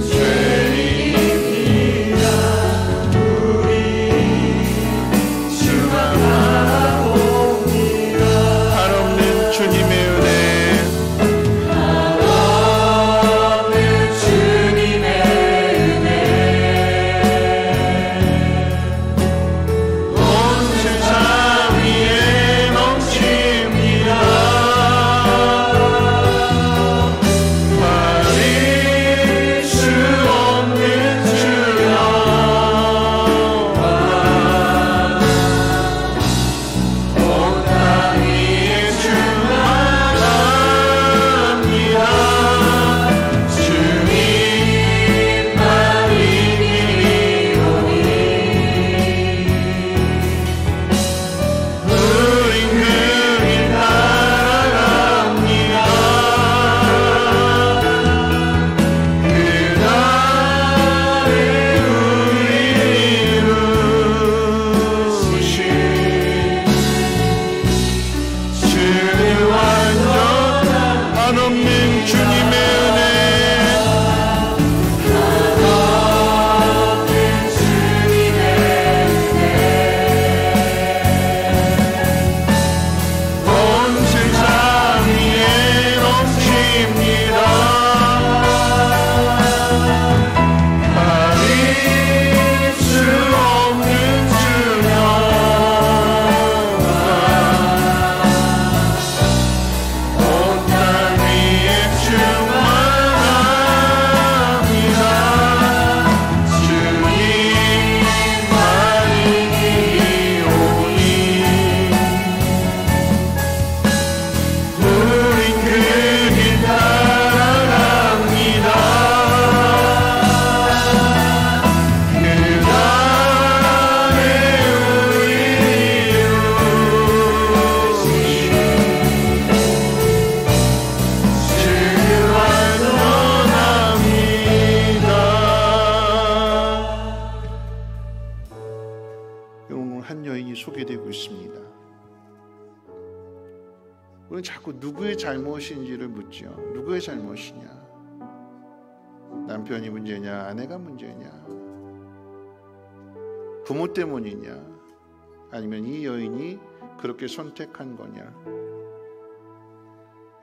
죄입니다. 우리 주가 바라봅니다. 한없는 주님의 은혜, 한없는 주님의 은혜, 온 세상 위에 넘칩니다. 가릴 수 없는 주여, 온 땅 위에 충만합니다. 주님만 이기오니 우린 그 길 따라갑니다. 그날에 우리를 이루신 주의 완전한 한없는 주님의 은혜, 한없는 주님의 은혜, 온 세상 위에 넘칩니다. 가릴 수 없는 주여, 온 땅 위에 충만합니다. 주님만 이기오니 우린 그 길 따라갑니다. 그날에 우리 이루신 주의 완전합니다. 오늘 한 여인이 소개되고 있습니다. 우리는 자꾸 누구의 잘못인지를 묻죠. 누구의 잘못이냐? 남편이 문제냐? 아내가 문제냐? 부모 때문이냐? 아니면 이 여인이 그렇게 선택한 거냐?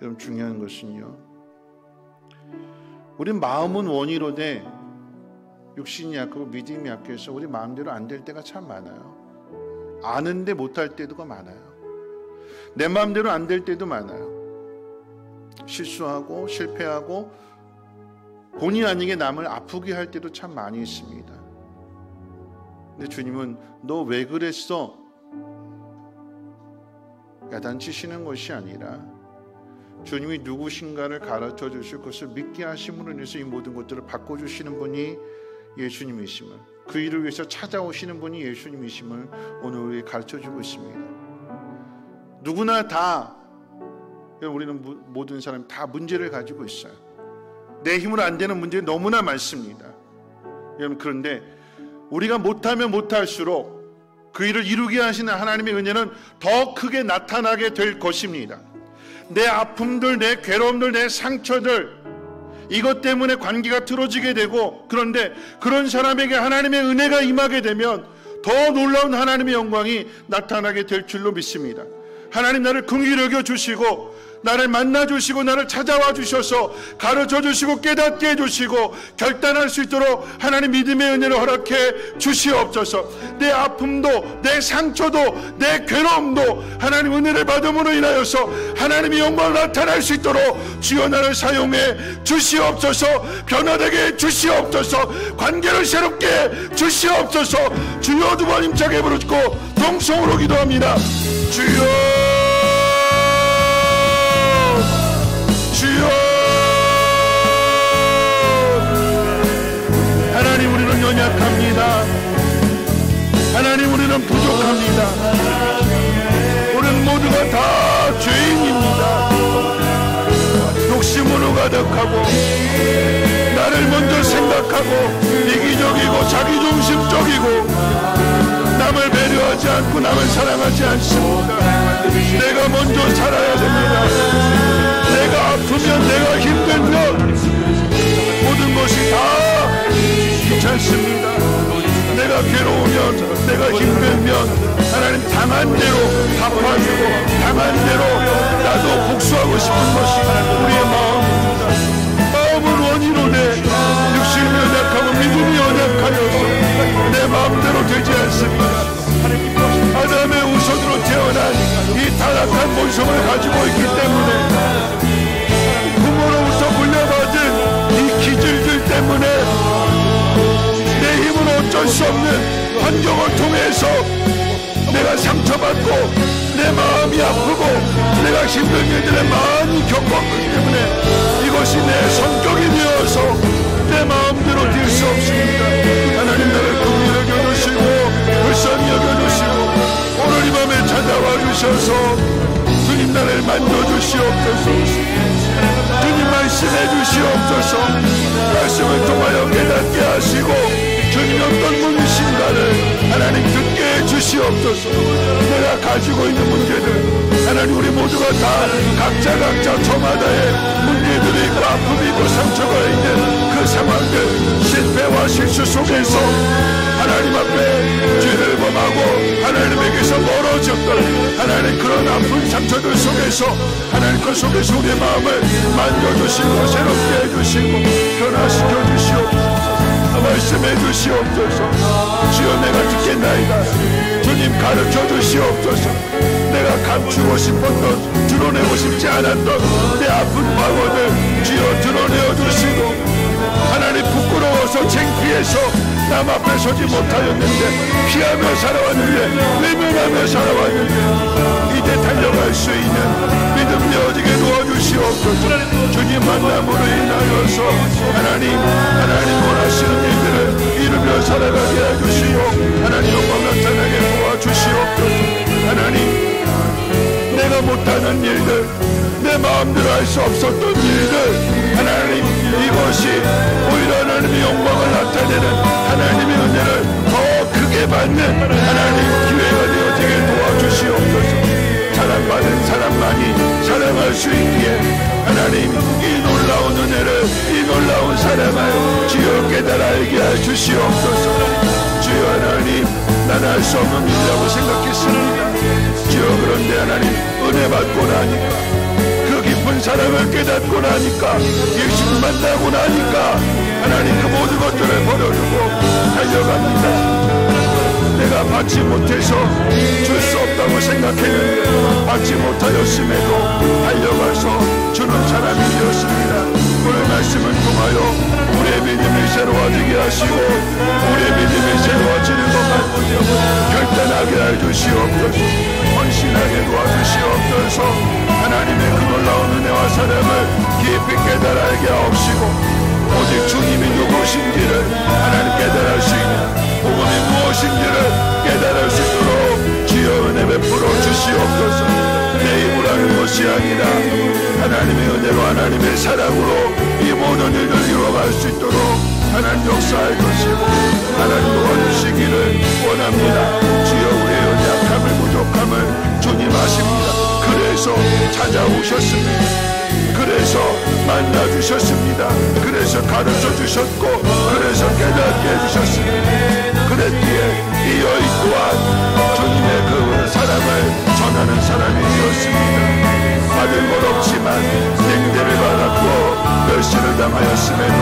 여러분, 중요한 것은요, 우리 마음은 원이로되 육신이 약하고 믿음이 약해서 우리 마음대로 안 될 때가 참 많아요. 아는데 못할 때도 많아요. 내 마음대로 안 될 때도 많아요. 실수하고 실패하고 본의 아니게 남을 아프게 할 때도 참 많이 있습니다. 근데 주님은 너 왜 그랬어? 야단치시는 것이 아니라 주님이 누구신가를 가르쳐 주실 것을 믿게 하심으로 인해서 이 모든 것들을 바꿔주시는 분이 예수님이심을, 그 일을 위해서 찾아오시는 분이 예수님이심을 오늘 우리에게 가르쳐주고 있습니다. 누구나 다, 우리는 모든 사람이 다 문제를 가지고 있어요. 내 힘으로 안 되는 문제가 너무나 많습니다. 여러분, 그런데 우리가 못하면 못할수록 그 일을 이루게 하시는 하나님의 은혜는 더 크게 나타나게 될 것입니다. 내 아픔들, 내 괴로움들, 내 상처들, 이것 때문에 관계가 틀어지게 되고, 그런데 그런 사람에게 하나님의 은혜가 임하게 되면 더 놀라운 하나님의 영광이 나타나게 될 줄로 믿습니다. 하나님 나를 긍휼히 여겨 주시고 나를 만나 주시고 나를 찾아와 주셔서 가르쳐 주시고 깨닫게 해주시고 결단할 수 있도록 하나님 믿음의 은혜를 허락해 주시옵소서. 내 아픔도 내 상처도 내 괴로움도 하나님 은혜를 받음으로 인하여서 하나님의 영광을 나타날 수 있도록 주여 나를 사용해 주시옵소서. 변화되게 해 주시옵소서. 관계를 새롭게 해 주시옵소서. 주여 두 번 힘차게 부르짖고 동성으로 기도합니다. 주여, 주여, 하나님 우리는 연약합니다. 하나님 우리는 부족합니다. 가득하고 나를 먼저 생각하고 이기적이고 자기중심적이고 남을 배려하지 않고 남을 사랑하지 않습니다. 내가 먼저 살아야 됩니다. 내가 아프면 내가 힘들면 모든 것이 다 귀찮습니다. 내가 괴로우면 내가 힘들면 하나님 당한 대로 갚아주고 당한 대로 나도 복수하고 싶은 것이 우리의 마음입니다. 마음은 원이로되 육신이 연약하고 믿음이 연약하여서 내 마음대로 되지 않습니다. 아담의 우선으로 태어난 이 타락한 본성을 가지고 있기 때문에 부모로부터 물려받은 이 기질들 때문에 내 힘으로 어쩔 수 없는 환경을 통해서 내가 상처받고 내 마음이 아프고 내가 힘든 일들을 많이 겪었기 때문에 이것이 내 성격이 되어서 내 마음대로 될 수 없습니다. 하나님 나를 긍휼히 여겨주시고 불쌍히 여겨주시고 오늘 이 밤에 찾아와 주셔서 주님 나를 만져주시옵소서. 주님 말씀해 주시옵소서. 말씀을 통하여 깨닫게 하시고 주님이 어떤 분이신가를 하나님 듣게 해주시옵소서. 내가 가지고 있는 문제들 하나님 우리 모두가 다 각자 저마다의 문제들이 있고 아픔이 있고 상처가 있는 그 상황들 실패와 실수 속에서 하나님 앞에 죄를 범하고 하나님에게서 멀어졌던 하나님 그런 아픈 상처들 속에서 하나님 그 속에서 우리의 마음을 만져주시고 새롭게 해주시고 변화시켜 주시옵소서. 말씀해 주시옵소서. 주여 내가 듣겠나이다. 주님 가르쳐 주시옵소서. 내가 감추고 싶었던 드러내고 싶지 않았던 내 아픈 과거들 주여 드러내어 주시고 하나님 부끄러워서 창피해서 남 앞에 서지 못하였는데 피하며 살아왔는데 외면하며 살아왔는데 이제 달려갈 수 있는 믿음 되어지게 도와주시옵소서. 주님 만남으로 인하여서 하나님 원하시는 일들을 이루며 살아가게 해주시고 하나님 영광 나타나게 도와주시옵소서. 하나님 내가 못하는 일들 내 마음대로 할 수 없었던 일들 하나님 이것이 오히려 하나님의 영광을 나타내는 하나님의 은혜를 더 크게 받는 하나님 기회가 되어지게 도와주시옵소서. 사랑받은 사람만이 사랑할 수 있기에 하나님 이 놀라운 은혜를 이 놀라운 사랑을 주여 깨달아 알게 해주시옵소서. 주여 하나님 나는 할 수 없는 일이라고 생각했습니다. 주여 그런데 하나님 은혜 받고 나니까 그 깊은 사랑을 깨닫고 나니까 예수를 만나고 나니까 하나님 그 모든 것들을 버려두고 달려갑니다. 내가 받지 못해서 줄 수 없다고 생각했는데 받지 못하였음에도 달려가서 주는 사람이 되었습니다. 오늘 말씀을 통하여 우리의 믿음이 새로워지게 하시고 우리의 믿음이 새로워지는 것만 결단하게 해주시옵소서. 헌신하게 도와주시옵소서. 하나님의 그 놀라운 은혜와 사랑을 깊이 깨달아 알게 하옵시고 오직 주님이 누구신지를 하나님 깨달을 수 있는 복음이 무엇인지를 깨달을 수 있도록 주여 은혜 베풀어 주시옵소서. 내 힘으로 하는 것이 아니라 하나님의 은혜로 하나님의 사랑으로 이 모든 일을 이루어갈 수 있도록 하나님 역사해 주시고 하나님 도와주시기를 원합니다. 주여 우리의 연약함을 부족함을 주님 아십니다. 그래서 찾아오셨습니다. 그래서 만나주셨습니다. 그래서 가르쳐주셨고 그래서 깨닫게 해주셨습니다. 그랬기에 이 여인 또한 주님의 그 사랑을 전하는 사람이 되었습니다. 받은 것 없지만 냉대를 받았고 멸시를 당하였음에도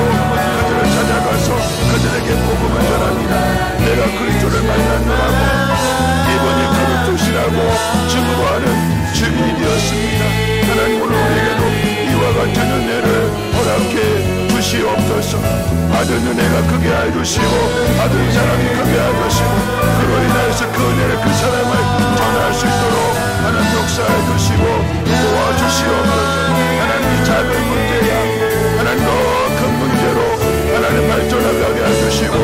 그들을 찾아가서 그들에게 복음을 전합니다. 내가 그리스도를 만났노라고 이분이 그리스도시라고 증거하는 주민이 되었습니다. 하나님 오늘 우리에게도 이와 같은 은혜를 허락해 주시옵소서. 받은 은혜가 크게 해주시고 받은 사람이 크게 해주시고 그로 인하여서 그 은혜를 그 사람을 전할 수 있도록 하나님 역사해 주시고 도와주시옵소서. 하나님 작은 문제야 하나님 더 큰 문제로 하나님 발전하게 해주시고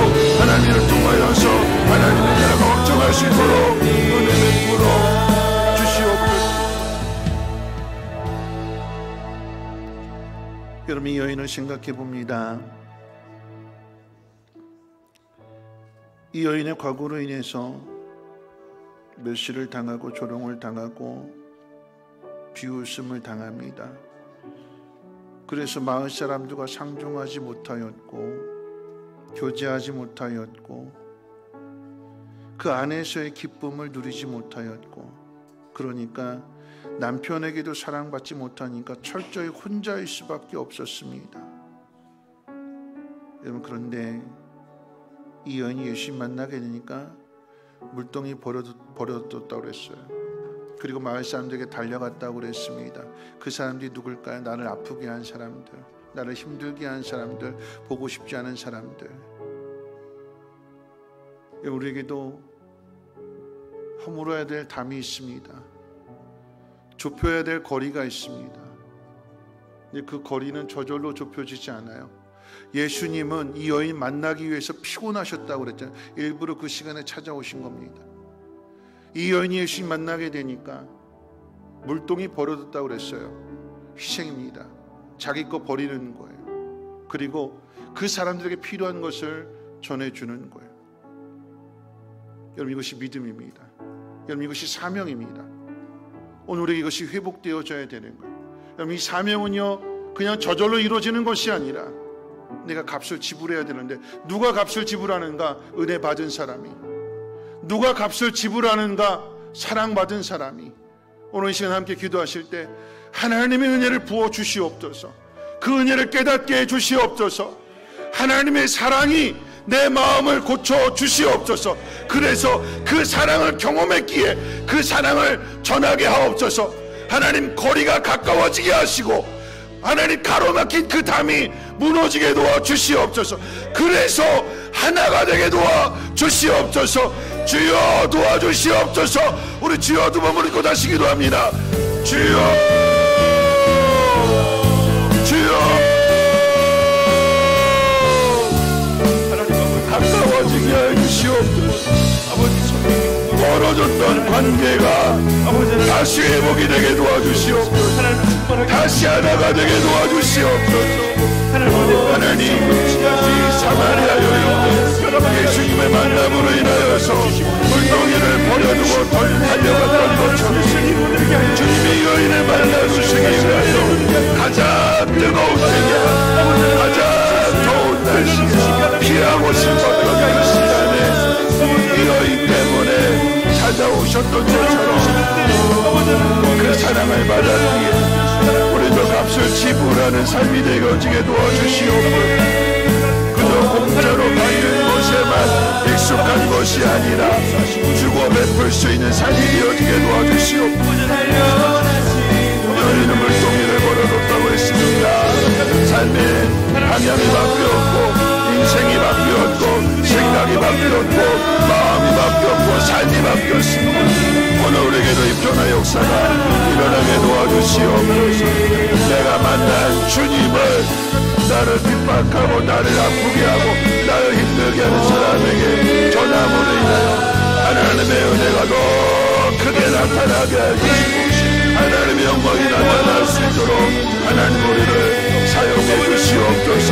하나님을 통하여서 하나님의 나라가 확정할 수 있도록 은혜 베풀어 주시옵소서. 여러분 여러분, 이 여인을 생각해 봅니다. 이 여인의 과거로 인해서 멸시를 당하고 조롱을 당하고 비웃음을 당합니다. 그래서 마을 사람들과 상종하지 못하였고 교제하지 못하였고 그 안에서의 기쁨을 누리지 못하였고, 그러니까 남편에게도 사랑받지 못하니까 철저히 혼자일 수밖에 없었습니다. 여러분, 그런데 이 여인이 예수님 만나게 되니까 물동이 버려뒀다고 그랬어요. 그리고 마을 사람들에게 달려갔다고 그랬습니다. 그 사람들이 누굴까요? 나를 아프게 한 사람들, 나를 힘들게 한 사람들, 보고 싶지 않은 사람들. 우리에게도 허물어야 될 담이 있습니다. 좁혀야 될 거리가 있습니다. 근데 그 거리는 저절로 좁혀지지 않아요. 예수님은 이 여인 만나기 위해서 피곤하셨다고 그랬잖아요. 일부러 그 시간에 찾아오신 겁니다. 이 여인이 예수님 만나게 되니까 물동이 버려뒀다고 그랬어요. 희생입니다. 자기 거 버리는 거예요. 그리고 그 사람들에게 필요한 것을 전해주는 거예요. 여러분, 이것이 믿음입니다. 여러분, 이것이 사명입니다. 오늘 우리에게 이것이 회복되어져야 되는 거예요. 여러분, 이 사명은요 그냥 저절로 이루어지는 것이 아니라 내가 값을 지불해야 되는데, 누가 값을 지불하는가? 은혜 받은 사람이. 누가 값을 지불하는가? 사랑받은 사람이. 오늘 이 시간 함께 기도하실 때 하나님의 은혜를 부어 주시옵소서. 그 은혜를 깨닫게 해 주시옵소서. 하나님의 사랑이 내 마음을 고쳐 주시옵소서. 그래서 그 사랑을 경험했기에 그 사랑을 전하게 하옵소서. 하나님, 거리가 가까워지게 하시고 하나님, 가로막힌 그 담이 무너지게 도와 주시옵소서. 그래서 하나가 되게 도와 주시옵소서. 주여 도와주시옵소서. 우리 주여 두 번 부르고 다시 기도합니다. 주여, 주여, 가까워지게 해주시옵소서. 멀어졌던 관계가 다시 회복이 되게 도와주시옵소서. 다시 하나가 되게 도와주시옵소서. 하나님, 이 사마리아 여인은 예수님의 만남으로 인하여서 물동이를 버려두고 달려갔던 것처럼 주님이 여인을 만나주시기 위하여 가장 뜨거운 때에, 가장 더운 날씨에, 피하고 싶었던 그 시간에 이 여인 때문에 찾아오셨던 것처럼 그 사랑을 받았기에 우리도 값을 지불하는 삶이 되어지게 도와주시옵소서. 그저 공짜로 받는 것에만 익숙한 것이 아니라 주고 베풀 수 있는 삶이 되어지게 도와주시옵소서. 여인은 물동이를 버려뒀다고 했습니다. 삶의 방향이 바뀌었고 인생이 바뀌었고 생각이 바뀌었고 마음이 바뀌었고 삶이 바뀌었습니다. 오늘 우리에게도 이 변화 역사가 일어나게 도와주시옵소서. 내가 만난 주님을 나를 핍박하고 나를 아프게 하고 나를 힘들게 하는 사람에게 전함으로 인하여 하나님의 은혜가 더 크게 나타나게 해주시고 하나님의 영광이 나타날 수 있도록 하나님 우리를 사용해 주시옵소서.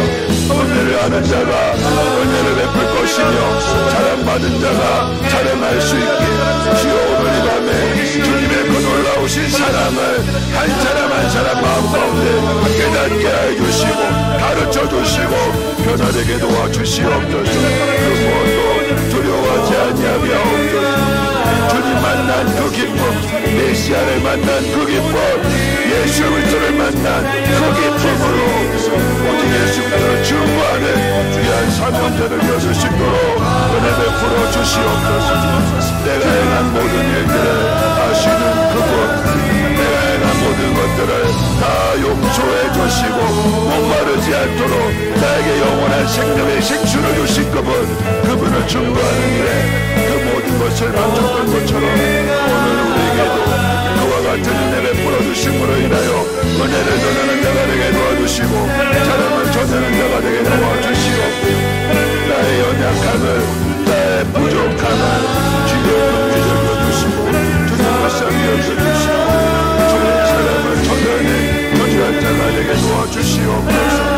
은혜를 아는 자가 은혜를 베풀 것이며 사랑받은 자가 자랑할 수 있게 주여 오늘 이 밤에 주님의 그 놀라우신 사랑을 한 사람 한 사람 마음 가운데 깨닫게 해주시고 가르쳐 주시고 변화되게 도와주시옵소서. 그 무엇도 두려워하지 아니하게 하옵소서. 주님 만난 그 기쁨, 메시아를 만난 그 기쁨, 예수 그리스도를 만난 그 기쁨으로 오직 예수 그리스도를 증거하는 귀한 사명자를 여실 수 있도록 은혜 베풀어 주시옵소서. 내가 행한 모든 일들을 아시는 그분, 내가 행한 모든 것들을 다 용서해 주시고 목마르지 않도록 나에게 영원한 생명의 식수를 주신 그분을 증거하는 일에 그 모든 것을 만족한 것처럼 오늘 우리에게도 그와 같은 은혜를 베풀어주심으로 인하여 은혜를 전하는 자가 되게 도와주시고 사랑을 전하는 자가 되게 도와주시고 나의 연약함을 나의 부족함을 주여 여겨주시고 주님과 쌍 여겨주시고 주님의 사랑을 전하는 귀한 자가 되게 도와주시옵소서.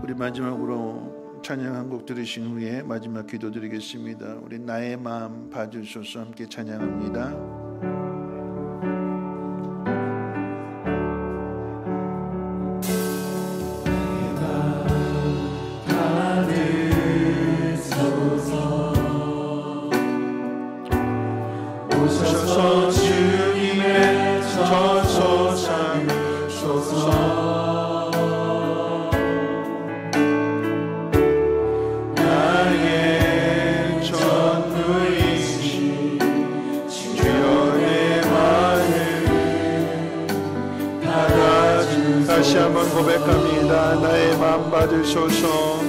우리 마지막으로 찬양 한 곡 들으신 후에 마지막 기도 드리겠습니다. 우리 나의 마음 봐주소서 함께 찬양합니다. 오셔서 주님의 저소 삼으소서. 나의 전부이신 주여 내 마음을 받아주소서. 다시 한번 고백합니다. 나의 마음 받으소서.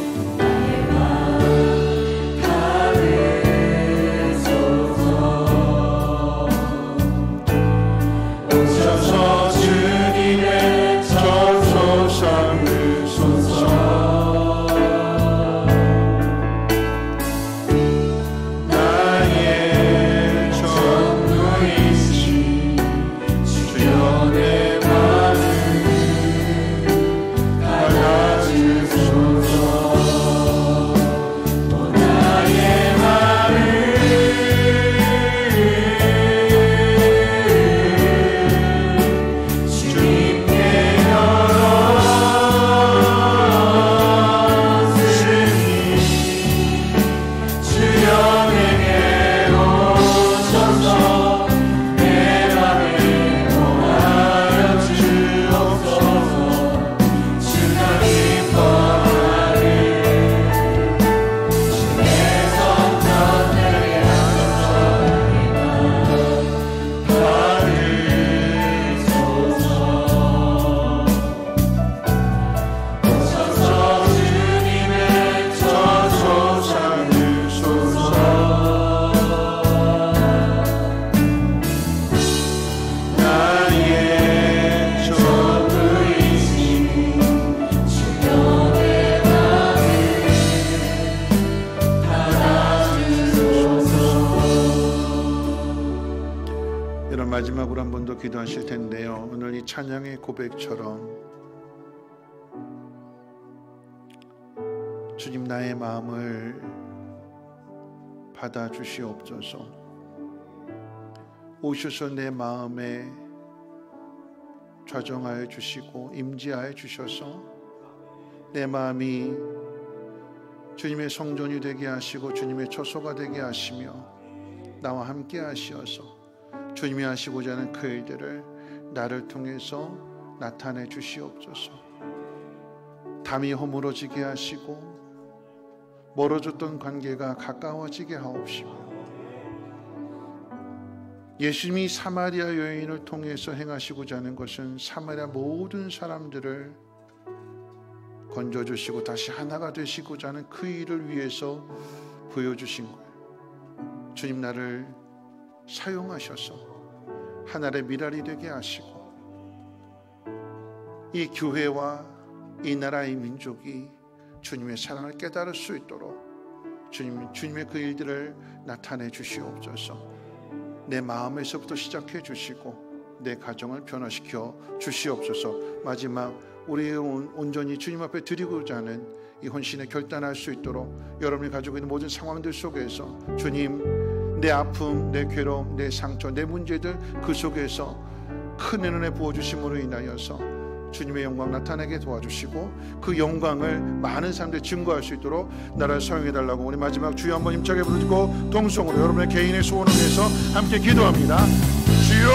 오셔서 주님의 저소 삼으소서. 나의 전부이신 주여 내 마음을 받아주소서. 또 나의 마지막으로 한 번 더 기도하실 텐데요. 오늘 이 찬양의 고백처럼 주님 나의 마음을 받아주시옵소서. 오셔서 내 마음에 좌정하여 주시고 임재하여 주셔서 내 마음이 주님의 성전이 되게 하시고 주님의 처소가 되게 하시며 나와 함께 하시어서 주님이 하시고자 하는 그 일들을 나를 통해서 나타내 주시옵소서. 담이 허물어지게 하시고 멀어졌던 관계가 가까워지게 하옵시고 예수님이 사마리아 여인을 통해서 행하시고자 하는 것은 사마리아 모든 사람들을 건져주시고 다시 하나가 되시고자 하는 그 일을 위해서 보여주신 거예요. 주님 나를 사용하셔서 하나의 미랄이 되게 하시고 이 교회와 이 나라의 민족이 주님의 사랑을 깨달을 수 있도록 주님의 그 일들을 나타내 주시옵소서. 내 마음에서부터 시작해 주시고 내 가정을 변화시켜 주시옵소서. 마지막 우리 온전히 주님 앞에 드리고자 하는 이 헌신에 결단할 수 있도록 여러분이 가지고 있는 모든 상황들 속에서 주님 내 아픔, 내 괴로움, 내 상처, 내 문제들 그 속에서 큰 은혜 부어주심으로 인하여서 주님의 영광 나타내게 도와주시고 그 영광을 많은 사람들이 증거할 수 있도록 나를 사용해달라고 우리 마지막 주여 한번 힘차게 부르고 동성으로 여러분의 개인의 소원을 위해서 함께 기도합니다. 주여!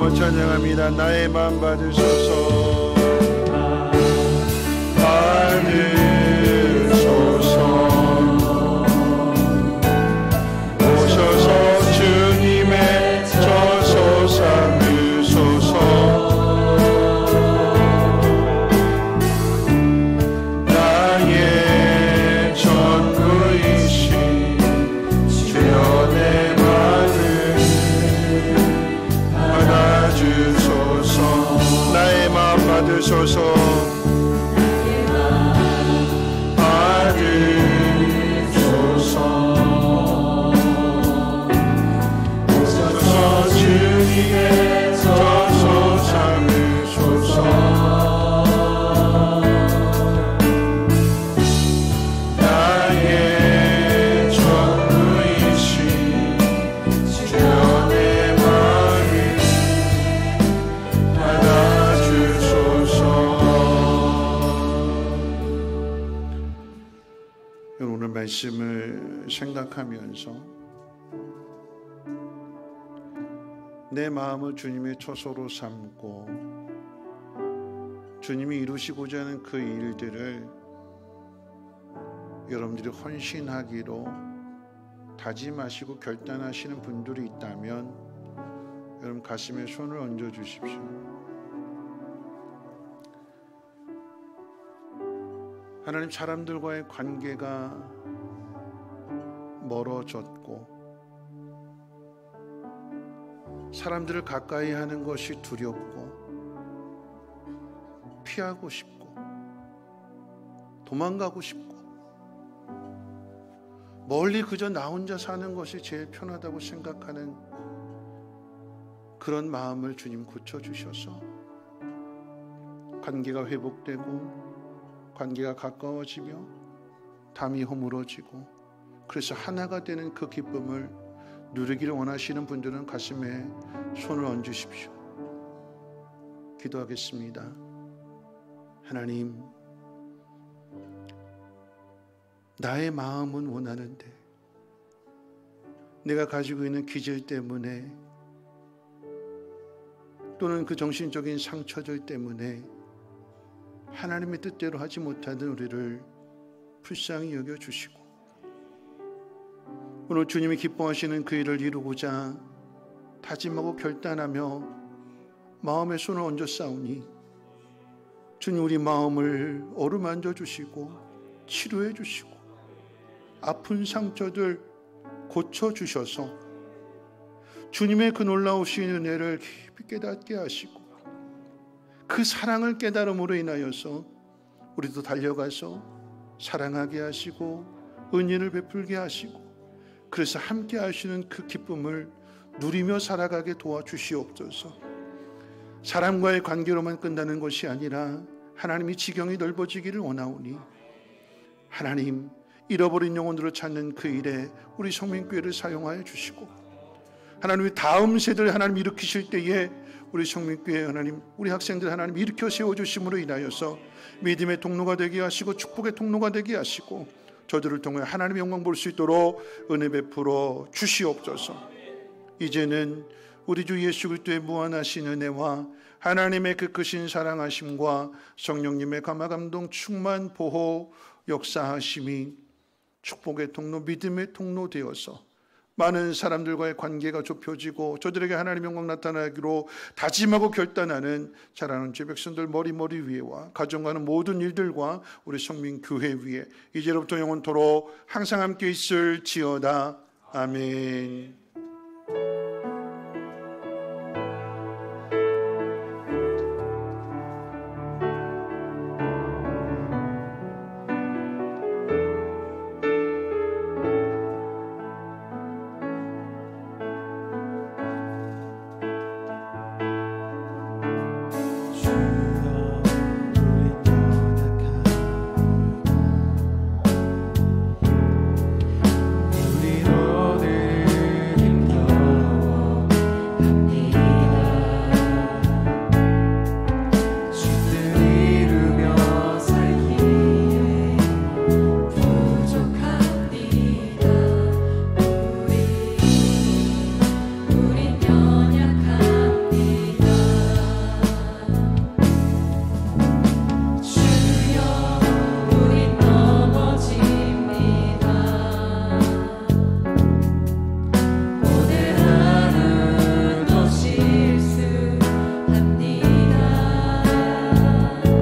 한번 찬양합니다. 나의 마음 받으소서. 받으소서. 오셔서 주님의 저소 삼으소서. 나의 전부이신 주여 내 맘을 받아주소서. 나의 마음 받으소서. 주님의 저소 삼으소서. 나의 전부이신 주여 내 마음을 받아주소서. 오늘 말씀을 생각하면서 내 마음을 주님의 처소로 삼고 주님이 이루시고자 하는 그 일들을 여러분들이 헌신하기로 다짐하시고 결단하시는 분들이 있다면 여러분 가슴에 손을 얹어 주십시오. 하나님, 사람들과의 관계가 멀어졌고 사람들을 가까이 하는 것이 두렵고 피하고 싶고 도망가고 싶고 멀리 그저 나 혼자 사는 것이 제일 편하다고 생각하는 그런 마음을 주님 고쳐주셔서 관계가 회복되고 관계가 가까워지며 담이 허물어지고 그래서 하나가 되는 그 기쁨을 누리기를 원하시는 분들은 가슴에 손을 얹으십시오. 기도하겠습니다. 하나님, 나의 마음은 원하는데 내가 가지고 있는 기질 때문에 또는 그 정신적인 상처들 때문에 하나님의 뜻대로 하지 못하는 우리를 불쌍히 여겨주시고 오늘 주님이 기뻐하시는 그 일을 이루고자 다짐하고 결단하며 마음에 손을 얹어 싸우니 주님, 우리 마음을 어루만져 주시고 치료해 주시고 아픈 상처들 고쳐주셔서 주님의 그 놀라우신 은혜를 깊이 깨닫게 하시고 그 사랑을 깨달음으로 인하여서 우리도 달려가서 사랑하게 하시고 은혜를 베풀게 하시고 그래서 함께 하시는 그 기쁨을 누리며 살아가게 도와주시옵소서. 사람과의 관계로만 끝나는 것이 아니라 하나님이 지경이 넓어지기를 원하오니 하나님, 잃어버린 영혼들을 찾는 그 일에 우리 성민교회를 사용하여 주시고 하나님이 다음 세대를 하나님 일으키실 때에 우리 성민교회 하나님, 우리 학생들 하나님 일으켜 세워주심으로 인하여서 믿음의 통로가 되게 하시고 축복의 통로가 되게 하시고 저들을 통해 하나님의 영광 볼 수 있도록 은혜 베풀어 주시옵소서. 이제는 우리 주 예수 그리스도의 무한하신 은혜와 하나님의 그 크신 사랑하심과 성령님의 감화감동 충만 보호 역사하심이 축복의 통로, 믿음의 통로 되어서 많은 사람들과의 관계가 좁혀지고 저들에게 하나님의 영광 나타나기로 다짐하고 결단하는 자라는 제 백성들 머리 위에와 가정과는 모든 일들과 우리 성민교회 위에 이제로부터 영원토록 항상 함께 있을지어다. 아멘.